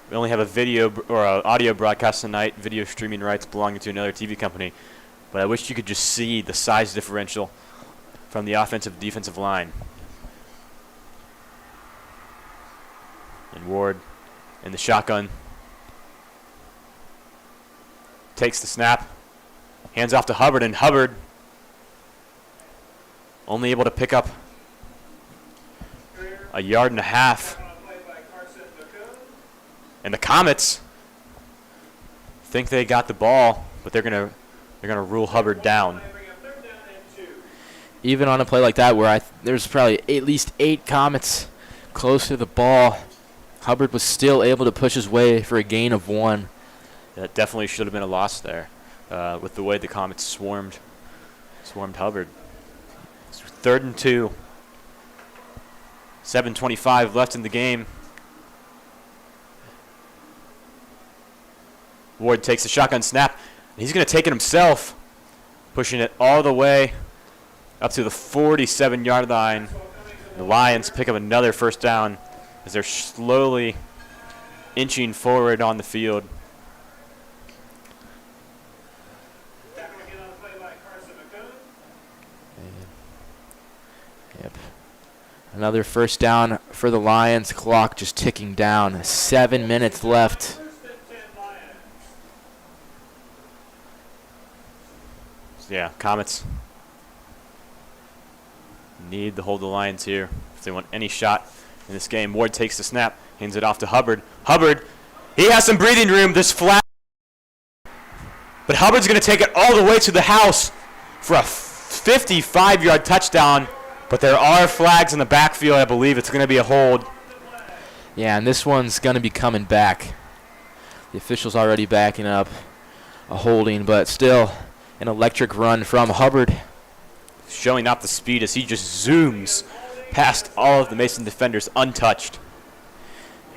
we only have a video or an audio broadcast tonight, video streaming rights belonging to another TV company. But I wish you could just see the size differential from the offensive defensive line. And Ward in the shotgun takes the snap, hands off to Hubbard, and Hubbard only able to pick up a yard and a half. And the Comets think they got the ball, but they're gonna rule Hubbard down. Even on a play like that where there's probably at least 8 Comets close to the ball, Hubbard was still able to push his way for a gain of 1. That definitely should have been a loss there with the way the Comets swarmed Hubbard. It's 3rd and 2. 7:25 left in the game. Ward takes the shotgun snap, and he's going to take it himself, pushing it all the way up to the 47-yard line. The Lions pick up another first down as they're slowly inching forward on the field. Yep. Another first down for the Lions. Clock just ticking down. 7 minutes left. Yeah, Comets need to hold the Lions here if they want any shot in this game. Ward takes the snap, hands it off to Hubbard. Hubbard, he has some breathing room. This flat, but Hubbard's going to take it all the way to the house for a 55-yard touchdown. But there are flags in the backfield. I believe it's going to be a hold. Yeah, and this one's going to be coming back. The official's already backing up a holding, but still an electric run from Hubbard. Showing off the speed as he just zooms past all of the Mason defenders untouched.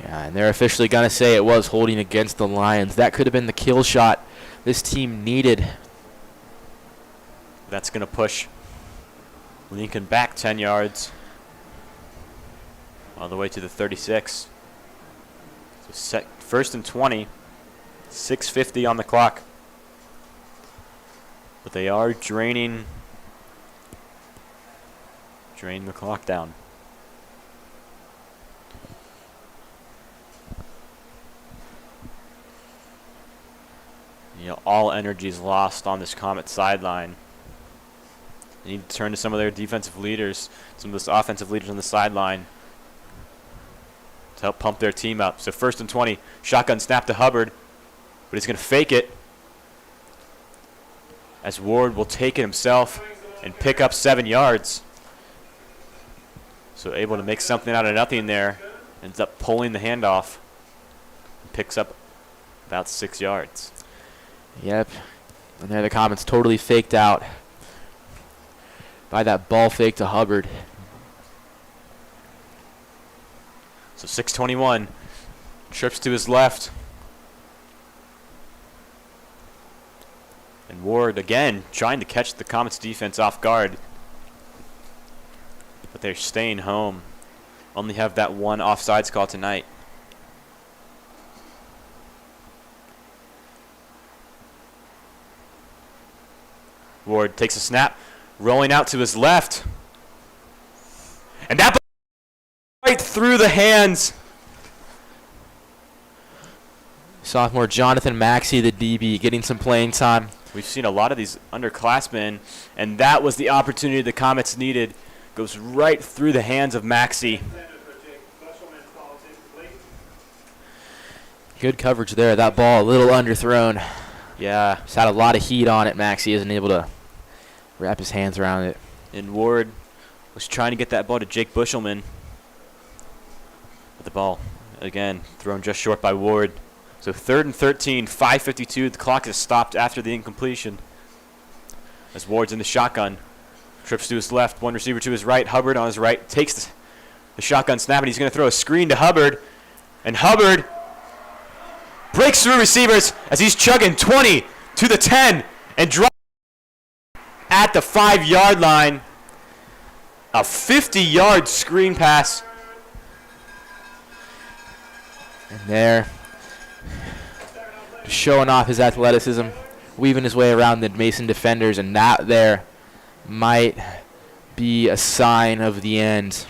Yeah, and they're officially going to say it was holding against the Lions. That could have been the kill shot this team needed. That's going to push Lincoln back 10 yards all the way to the 36. So 1st and 20, 6:50 on the clock. But they are draining the clock down. All energy is lost on this Comet sideline. They need to turn to some of their defensive leaders, some of those offensive leaders on the sideline to help pump their team up. So 1st and 20, shotgun snap to Hubbard, but he's going to fake it as Ward will take it himself and pick up 7 yards. So able to make something out of nothing there. Ends up pulling the handoff. Picks up about 6 yards. Yep. And there the Comets totally faked out by that ball fake to Hubbard. So 6:21. Trips to his left. And Ward again trying to catch the Comets defense off guard. But they're staying home. Only have that one offsides call tonight. Ward takes a snap, rolling out to his left. And that right through the hands. Sophomore Jonathan Maxey, the DB, getting some playing time. We've seen a lot of these underclassmen, and that was the opportunity the Comets needed. Goes right through the hands of Maxey. Good coverage there. That ball a little underthrown. Yeah. Just had a lot of heat on it. Maxey isn't able to wrap his hands around it. And Ward was trying to get that ball to Jake Bushelman. But the ball, again, thrown just short by Ward. So 3rd and 13, 5:52. The clock is stopped after the incompletion. As Ward's in the shotgun. Trips to his left, one receiver to his right. Hubbard on his right takes the shotgun snap, and he's going to throw a screen to Hubbard. And Hubbard breaks through receivers as he's chugging 20 to the 10 and drops at the 5-yard line. A 50-yard screen pass. And there, just showing off his athleticism, weaving his way around the Mason defenders, and that there might be a sign of the end.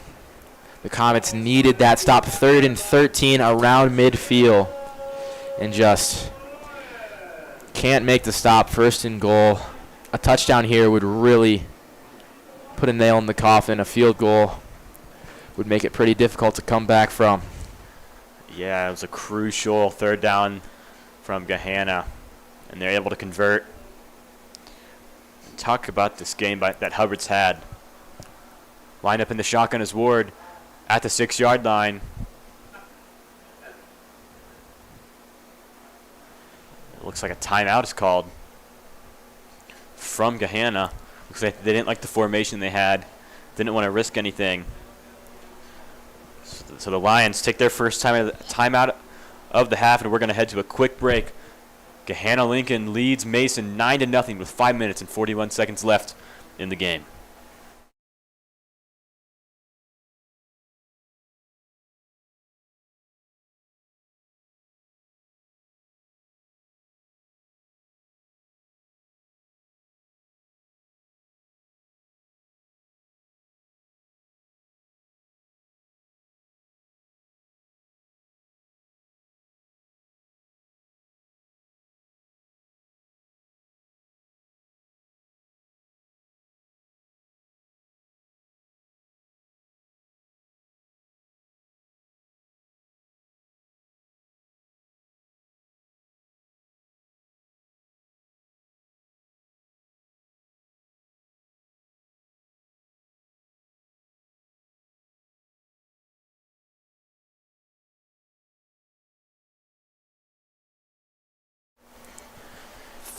The Comets needed that stop. 3rd and 13 around midfield, and just can't make the stop. 1st and goal. A touchdown here would really put a nail in the coffin. A field goal would make it pretty difficult to come back from. Yeah, it was a crucial 3rd down from Gahanna, and they're able to convert. Talk about this game that Hubbard's had. Line up in the shotgun as Ward at the 6-yard line. It looks like a timeout is called from Gahanna. Looks like they didn't like the formation they had. Didn't want to risk anything. So the Lions take their first timeout of the half, and we're going to head to a quick break. Gahanna Lincoln leads Mason 9-0 with 5 minutes and 41 seconds left in the game.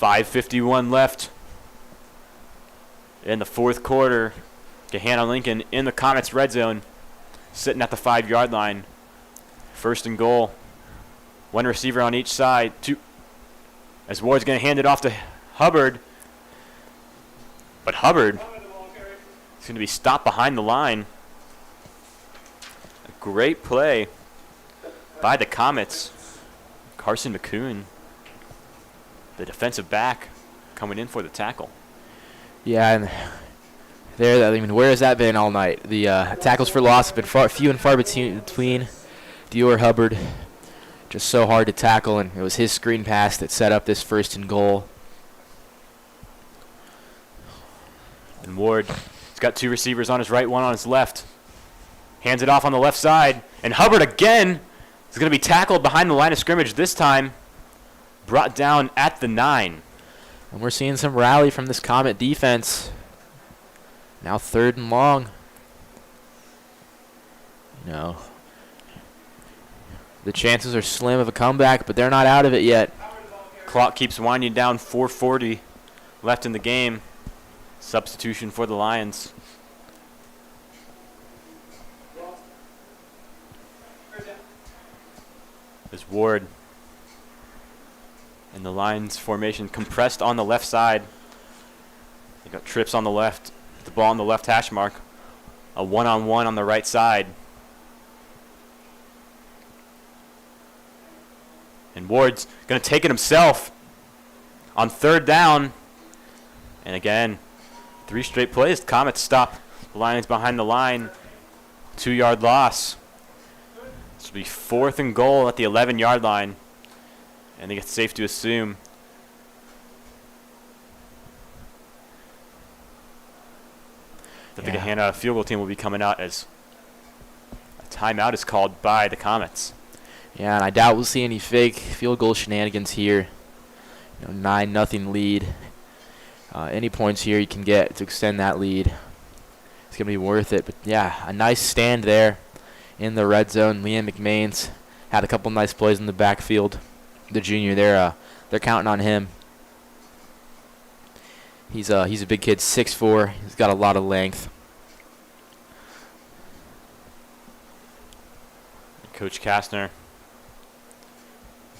.551 left in the 4th quarter. Gahanna Lincoln in the Comets red zone, sitting at the 5-yard line. 1st and goal. One receiver on each side. As Ward's going to hand it off to Hubbard. But Hubbard is going to be stopped behind the line. A great play by the Comets. Carson McCoon, the defensive back, coming in for the tackle. Yeah, and there, I mean, where has that been all night? The tackles for loss have been few and far between. Dior Hubbard, just so hard to tackle, and it was his screen pass that set up this 1st and goal. And Ward, he's got 2 receivers on his right, one on his left. Hands it off on the left side, and Hubbard again is going to be tackled behind the line of scrimmage this time. Brought down at the 9. And we're seeing some rally from this Comet defense. Now 3rd and long. You know, the chances are slim of a comeback, but they're not out of it yet. Clock keeps winding down. 4:40 left in the game. Substitution for the Lions. There's Ward. And the Lions formation compressed on the left side. They got trips on the left. The ball on the left hash mark. A one-on-one on the right side. And Ward's going to take it himself on 3rd down. And again, 3 straight plays. The Comets stop the Lions behind the line. 2-yard loss. This will be 4th and goal at the 11-yard line. I think it's safe to assume that the Gahanna field goal team will be coming out as a timeout is called by the Comets. Yeah, and I doubt we'll see any fake field goal shenanigans here. 9-0 lead. Any points here you can get to extend that lead, it's going to be worth it. But yeah, a nice stand there in the red zone. Liam McMains had a couple nice plays in the backfield. The junior, they're counting on him. He's a big kid, 6'4". He's got a lot of length. Coach Kastner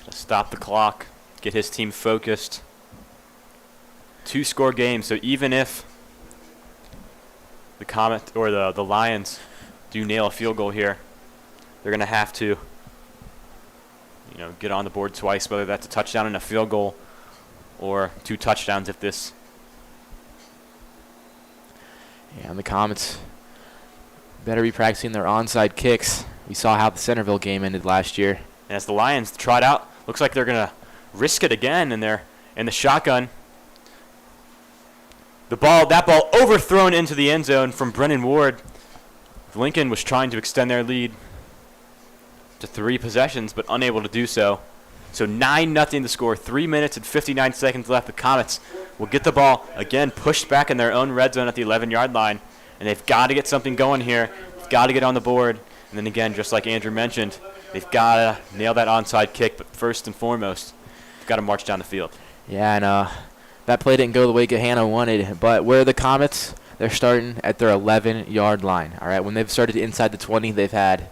to stop the clock, get his team focused. 2-score game, so even if the Comet or the Lions do nail a field goal here, they're going to have to get on the board twice, whether that's a touchdown and a field goal or 2 touchdowns if this. Yeah, and the Comets better be practicing their onside kicks. We saw how the Centerville game ended last year. And as the Lions trot out, looks like they're going to risk it again in the shotgun. That ball overthrown into the end zone from Brennan Ward. Lincoln was trying to extend their lead to 3 possessions, but unable to do so. So 9-0 to score. 3 minutes and 59 seconds left. The Comets will get the ball again pushed back in their own red zone at the 11-yard line, and they've got to get something going here. They've got to get on the board. And then again, just like Andrew mentioned, they've got to nail that onside kick. But first and foremost, they've got to march down the field. Yeah, and that play didn't go the way Gahanna wanted. But where are the Comets? They're starting at their 11-yard line. All right, when they've started inside the 20, they've had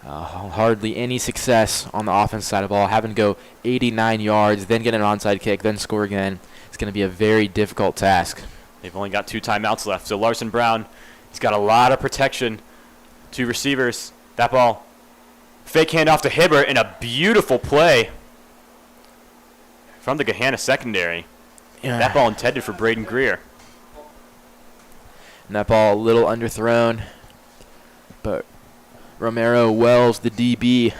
hardly any success on the offense side of the ball. Having to go 89 yards, then get an onside kick, then score again. It's going to be a very difficult task. They've only got 2 timeouts left. So Larson Brown, he's got a lot of protection. 2 receivers. That ball, fake handoff to Hibbert, and a beautiful play from the Gahanna secondary. Yeah. That ball intended for Braden Greer. And that ball a little underthrown, but Romero Wells, the DB,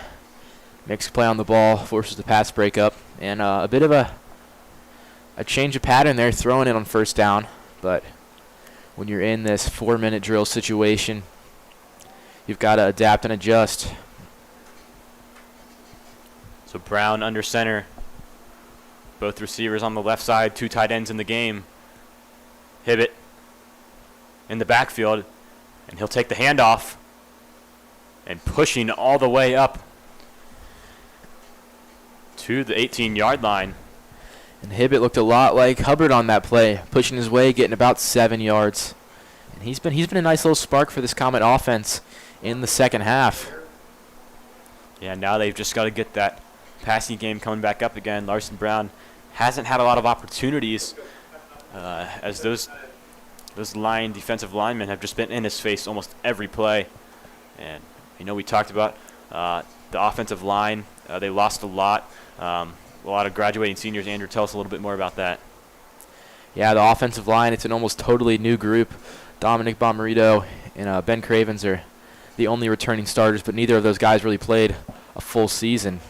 makes a play on the ball, forces the pass breakup, and a bit of a change of pattern there, throwing it on 1st down. But when you're in this 4-minute drill situation, you've got to adapt and adjust. So Brown under center. Both receivers on the left side, 2 tight ends in the game. Hibbett in the backfield, and he'll take the handoff and pushing all the way up to the 18-yard line. And Hibbett looked a lot like Hubbard on that play, pushing his way, getting about 7 yards. And he's been a nice little spark for this Comet offense in the second half. Yeah, now they've just got to get that passing game coming back up again. Larson Brown hasn't had a lot of opportunities as those defensive linemen have just been in his face almost every play. And we talked about the offensive line. They lost a lot of graduating seniors. Andrew, tell us a little bit more about that. Yeah, the offensive line, it's an almost totally new group. Dominic Bomarito and Ben Cravens are the only returning starters, but neither of those guys really played a full season.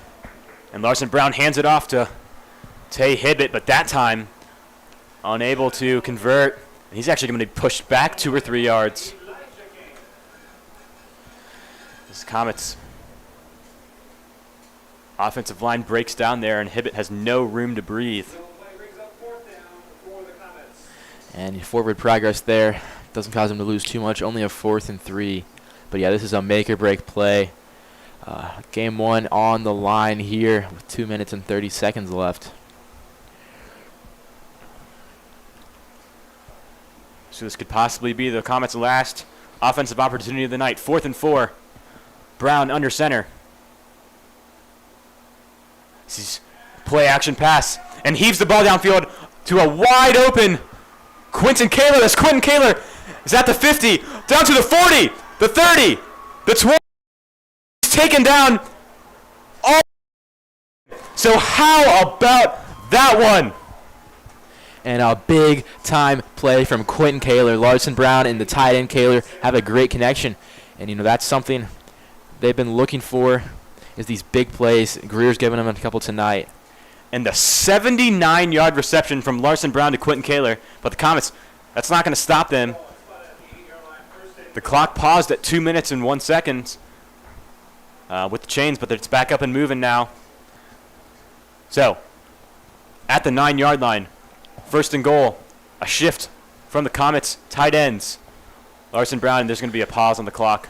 And Larson Brown hands it off to Tay Hibbett, but that time unable to convert. And he's actually going to be pushed back 2 or 3 yards. This Comets offensive line breaks down there, and Hibbett has no room to breathe. And forward progress there Doesn't cause them to lose too much. Only a 4th and 3. But yeah, this is a make-or-break play. Game 1 on the line here with 2 minutes and 30 seconds left. So this could possibly be the Comets' last offensive opportunity of the night. 4th and 4. Brown under center. This is play action pass and heaves the ball downfield to a wide open Quentin Kaler. That's Quentin Kaler is at the 50, down to the 40, the 30, the 20. He's taken down all. So how about that one? And a big time play from Quentin Kaler. Larson Brown and the tight end Kaler have a great connection. And, you know, that's something they've been looking for, is these big plays. Greer's giving them a couple tonight. And the 79-yard reception from Larson Brown to Quentin Kaler. But the Comets, that's not going to stop them. The clock paused at 2 minutes and 1 second with the chains, but it's back up and moving now. So, at the 9-yard line, 1st and goal, a shift from the Comets tight ends. Larson Brown, and there's going to be a pause on the clock.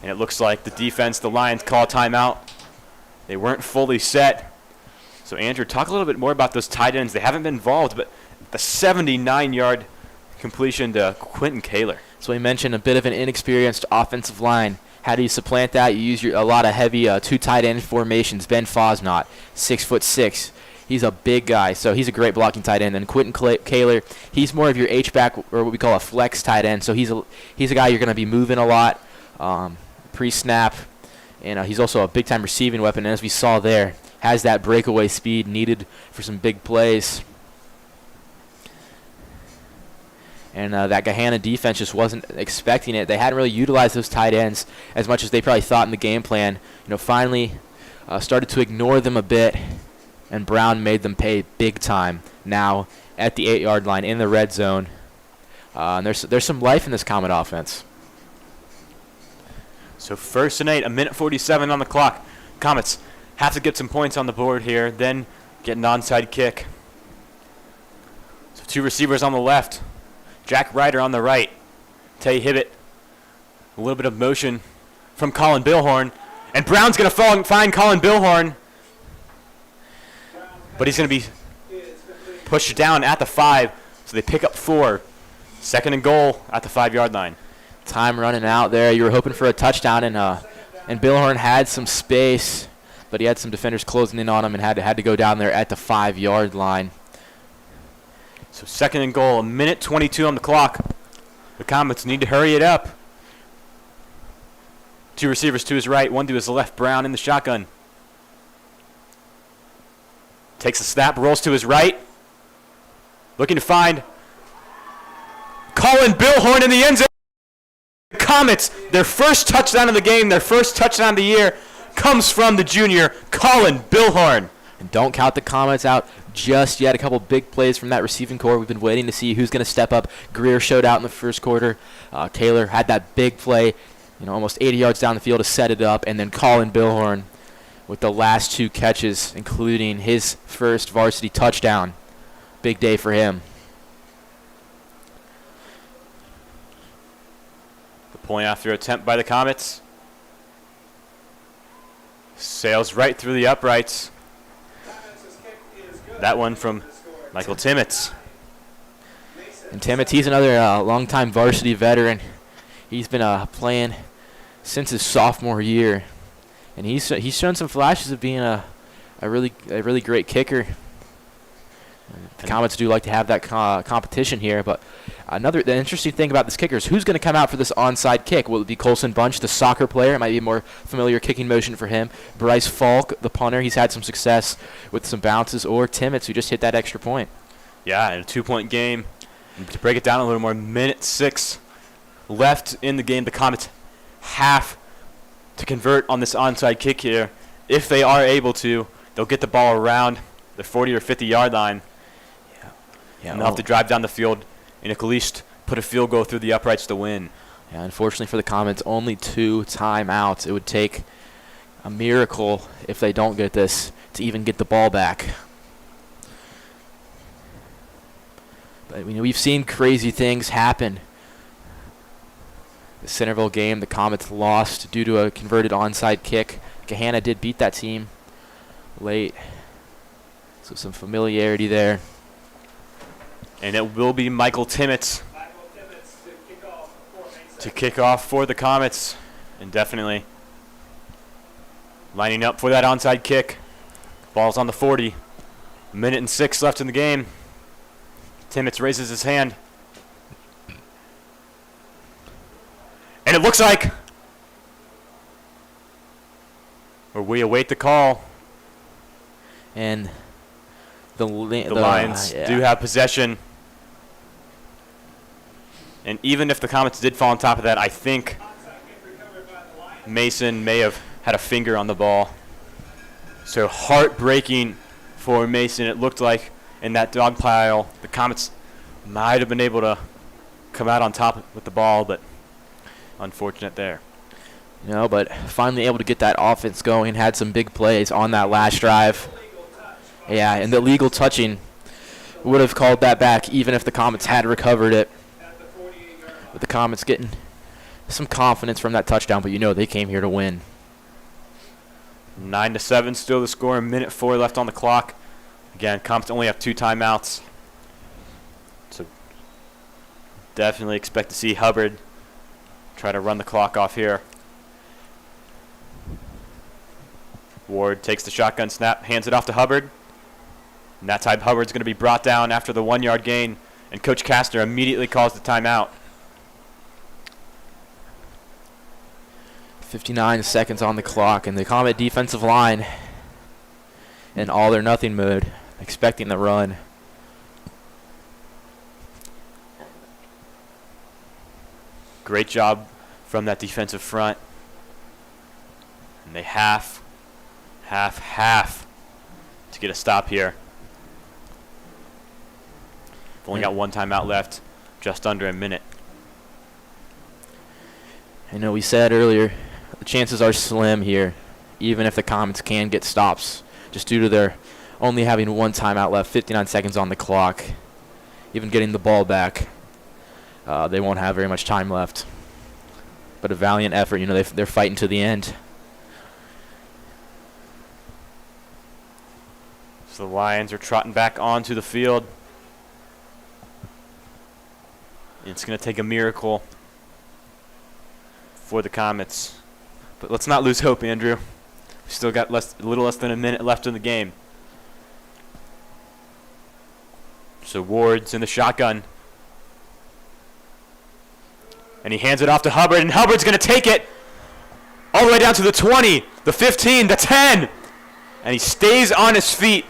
And it looks like the defense, the Lions, call timeout. They weren't fully set. So, Andrew, talk a little bit more about those tight ends. They haven't been involved, but the 79-yard completion to Quentin Kaler. So we mentioned a bit of an inexperienced offensive line. How do you supplant that? You use a lot of heavy 2 tight end formations. Ben Fosnot, 6'6". He's a big guy, so he's a great blocking tight end. And Quentin Kaler, he's more of your H-back, or what we call a flex tight end. So he's a guy you're going to be moving a lot pre-snap. And he's also a big-time receiving weapon. And as we saw there, has that breakaway speed needed for some big plays. And that Gahanna defense just wasn't expecting it. They hadn't really utilized those tight ends as much as they probably thought in the game plan. You know, finally started to ignore them a bit, and Brown made them pay big time now at the 8-yard line in the red zone. And there's some life in this Comet offense. So 1st and 8, a minute 47 on the clock. Comets have to get some points on the board here, then get an onside kick. So 2 receivers on the left. Jack Ryder on the right. Tay Hibbett. A little bit of motion from Colin Billhorn. And Brown's going to find Colin Billhorn. But he's going to be pushed down at the 5. So they pick up 4. 2nd and goal at the 5-yard line. Time running out there. You were hoping for a touchdown, and Billhorn had some space, but he had some defenders closing in on him and had to go down there at the 5-yard line. So 2nd and goal, a minute 22 on the clock. The Comets need to hurry it up. 2 receivers to his right, 1 to his left. Brown in the shotgun. Takes a snap, rolls to his right. Looking to find Colin Billhorn in the end zone. The Comets, their first touchdown of the game, their first touchdown of the year, comes from the junior, Colin Billhorn. And don't count the Comets out just yet. A couple big plays from that receiving core. We've been waiting to see who's going to step up. Greer showed out in the first quarter. Kaler had that big play, almost 80 yards down the field to set it up. And then Colin Billhorn with the last 2 catches, including his first varsity touchdown. Big day for him. The point after attempt by the Comets. Sails right through the uprights. That one from Michael Timmons. And Timmons, he's another longtime varsity veteran. He's been playing since his sophomore year, and he's shown some flashes of being a really great kicker. The Comets do like to have that competition here, but the interesting thing about this kicker is who's going to come out for this onside kick. Will it be Colson Bunch, the soccer player? It might be a more familiar kicking motion for him. Bryce Falk, the punter, he's had some success with some bounces, or Timmons, who just hit that extra point. Yeah, and a 2-point game. And to break it down a little more, minute 6 left in the game. The Comets have to convert on this onside kick here. If they are able to, they'll get the ball around the 40 or 50-yard line. Yeah, and they'll have to drive down the field and at least put a field goal through the uprights to win. Yeah, unfortunately for the Comets, only 2 timeouts. It would take a miracle if they don't get this to even get the ball back. But we've seen crazy things happen. The Centerville game, the Comets lost due to a converted onside kick. Gahanna did beat that team late. So some familiarity there. And it will be Michael Timmets to kick off for the Comets. And definitely lining up for that onside kick. Ball's on the 40. 1:06 left in the game. Timmets raises his hand. And it looks like, or we await the call. And the Lions do have possession. And even if the Comets did fall on top of that, I think Mason may have had a finger on the ball. So heartbreaking for Mason. It looked like in that dog pile, the Comets might have been able to come out on top with the ball, but unfortunate there. But finally able to get that offense going. Had some big plays on that last drive. Yeah, and the illegal touching would have called that back even if the Comets had recovered it. But the Comets getting some confidence from that touchdown, but they came here to win. 9-7 still the score. 1:04 left on the clock. Again, Comets only have 2 timeouts. So definitely expect to see Hubbard try to run the clock off here. Ward takes the shotgun snap, hands it off to Hubbard. And that time Hubbard's going to be brought down after the 1-yard gain. And Coach Kastner immediately calls the timeout. 59 seconds on the clock, and the Comet defensive line in all or nothing mode, expecting the run. Great job from that defensive front. And they have to get a stop here. We've only got 1 timeout left, just under a minute. I know we said earlier, the chances are slim here, even if the Comets can get stops, just due to their only having 1 timeout left, 59 seconds on the clock. Even getting the ball back, they won't have very much time left. But a valiant effort, they're fighting to the end. So the Lions are trotting back onto the field. It's going to take a miracle for the Comets. But let's not lose hope, Andrew. We've still got a little less than a minute left in the game. So Ward's in the shotgun. And he hands it off to Hubbard, and Hubbard's going to take it all the way down to the 20, the 15, the 10. And he stays on his feet.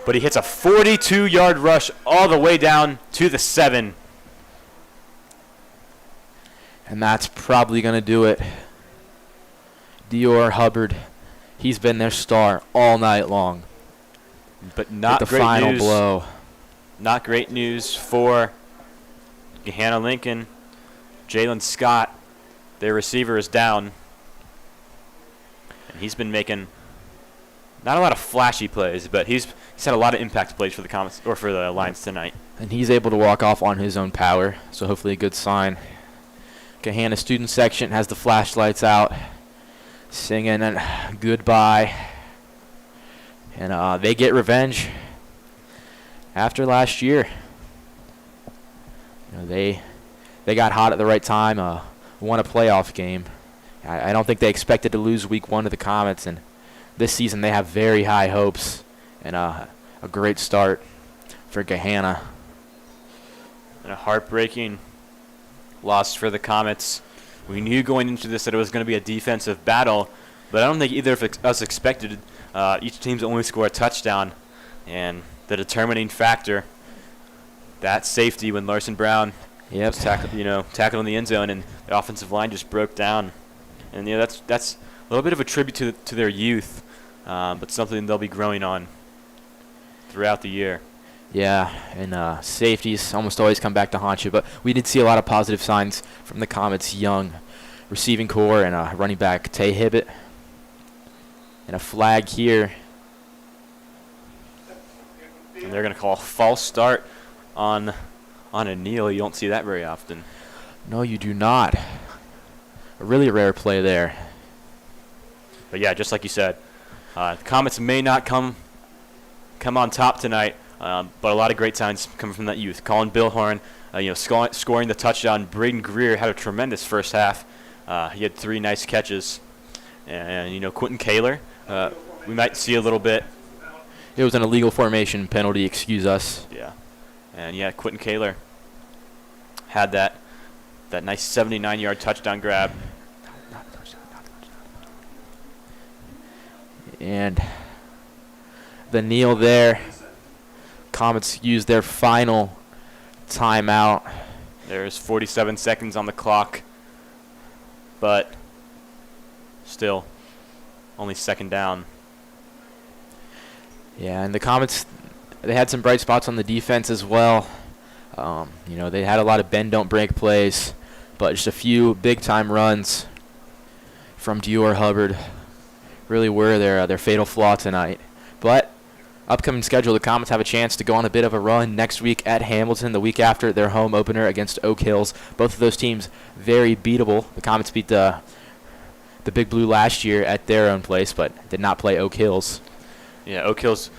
But he hits a 42-yard rush all the way down to the 7. And that's probably going to do it. Dior Hubbard, he's been their star all night long. But not the great final news. blow. Not great news for Gahanna Lincoln. Jalen Scott, their receiver, is down. And he's been making not a lot of flashy plays, but he's had a lot of impact plays for the Comets or for the Lions tonight. And he's able to walk off on his own power, so hopefully a good sign. Gahanna student section has the flashlights out, singing goodbye. And they get revenge after last year. They got hot at the right time, won a playoff game. I don't think they expected to lose week 1 to the Comets, and this season they have very high hopes and a great start for Gahanna. And a heartbreaking loss for the Comets. We knew going into this that it was going to be a defensive battle, but I don't think either of us expected each team to only score a touchdown. And the determining factor, that safety when Larson Brown was tackled in the end zone, and the offensive line just broke down. And that's a little bit of a tribute to their youth, but something they'll be growing on throughout the year. Yeah, and safeties almost always come back to haunt you, but we did see a lot of positive signs from the Comets' young receiving core and running back Tay Hibbett. And a flag here. And they're going to call a false start on a kneel. You don't see that very often. No, you do not. A really rare play there. But yeah, just like you said, the Comets may not come on top tonight, but a lot of great signs coming from that youth. Colin Billhorn, scoring the touchdown. Braden Greer had a tremendous first half. He had 3 nice catches. And, Quentin Kaler, we might see a little bit. It was an illegal formation penalty, excuse us. Yeah. And, Quentin Kaler had that nice 79-yard touchdown grab. And the kneel there. Comets used their final timeout. There's 47 seconds on the clock, but still only second down. Yeah, and the Comets, they had some bright spots on the defense as well. They had a lot of bend, don't break plays, but just a few big-time runs from Dior Hubbard really were their fatal flaw tonight. But upcoming schedule, the Comets have a chance to go on a bit of a run next week at Hamilton, the week after their home opener against Oak Hills. Both of those teams very beatable. The Comets beat the Big Blue last year at their own place, but did not play Oak Hills. Yeah, Oak Hills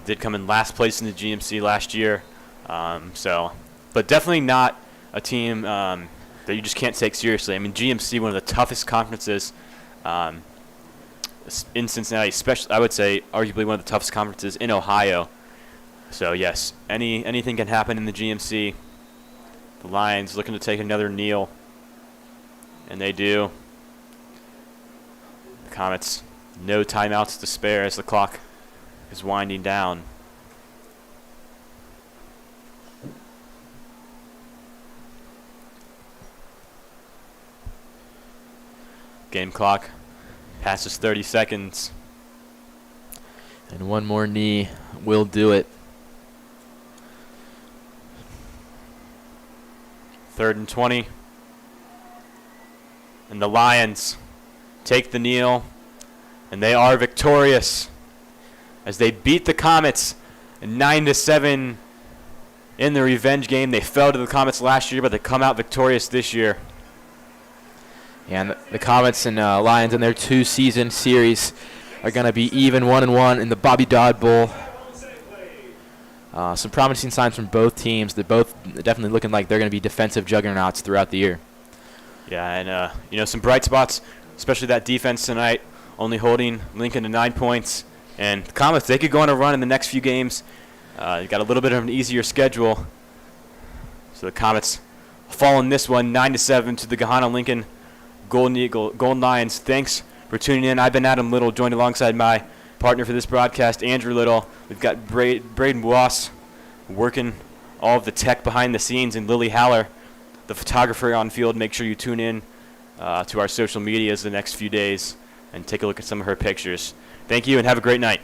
did come in last place in the GMC last year, but definitely not a team that you just can't take seriously. I mean, GMC, one of the toughest conferences in Cincinnati, especially, I would say, arguably one of the toughest conferences in Ohio. So, yes, anything can happen in the GMC. The Lions looking to take another kneel, and they do. The Comets, no timeouts to spare as the clock is winding down. Game clock passes 30 seconds. And one more knee will do it. 3rd and 20. And the Lions take the kneel, and they are victorious as they beat the Comets 9-7 in the revenge game. They fell to the Comets last year, but they come out victorious this year. And the Comets and Lions in their 2-season series are going to be even 1-1 in the Bobby Dodd Bowl. Some promising signs from both teams. They're both definitely looking like they're going to be defensive juggernauts throughout the year. Yeah, and some bright spots, especially that defense tonight, only holding Lincoln to 9 points. And the Comets, they could go on a run in the next few games. Got a little bit of an easier schedule. So the Comets fall in this one, 9-7 to the Gahanna Lincoln Golden Lions. Thanks for tuning in. I've been Adam Little, joined alongside my partner for this broadcast, Andrew Little. We've got Braden Wass working all of the tech behind the scenes, and Lily Haller, the photographer on field. Make sure you tune in to our social medias the next few days and take a look at some of her pictures. Thank you, and have a great night.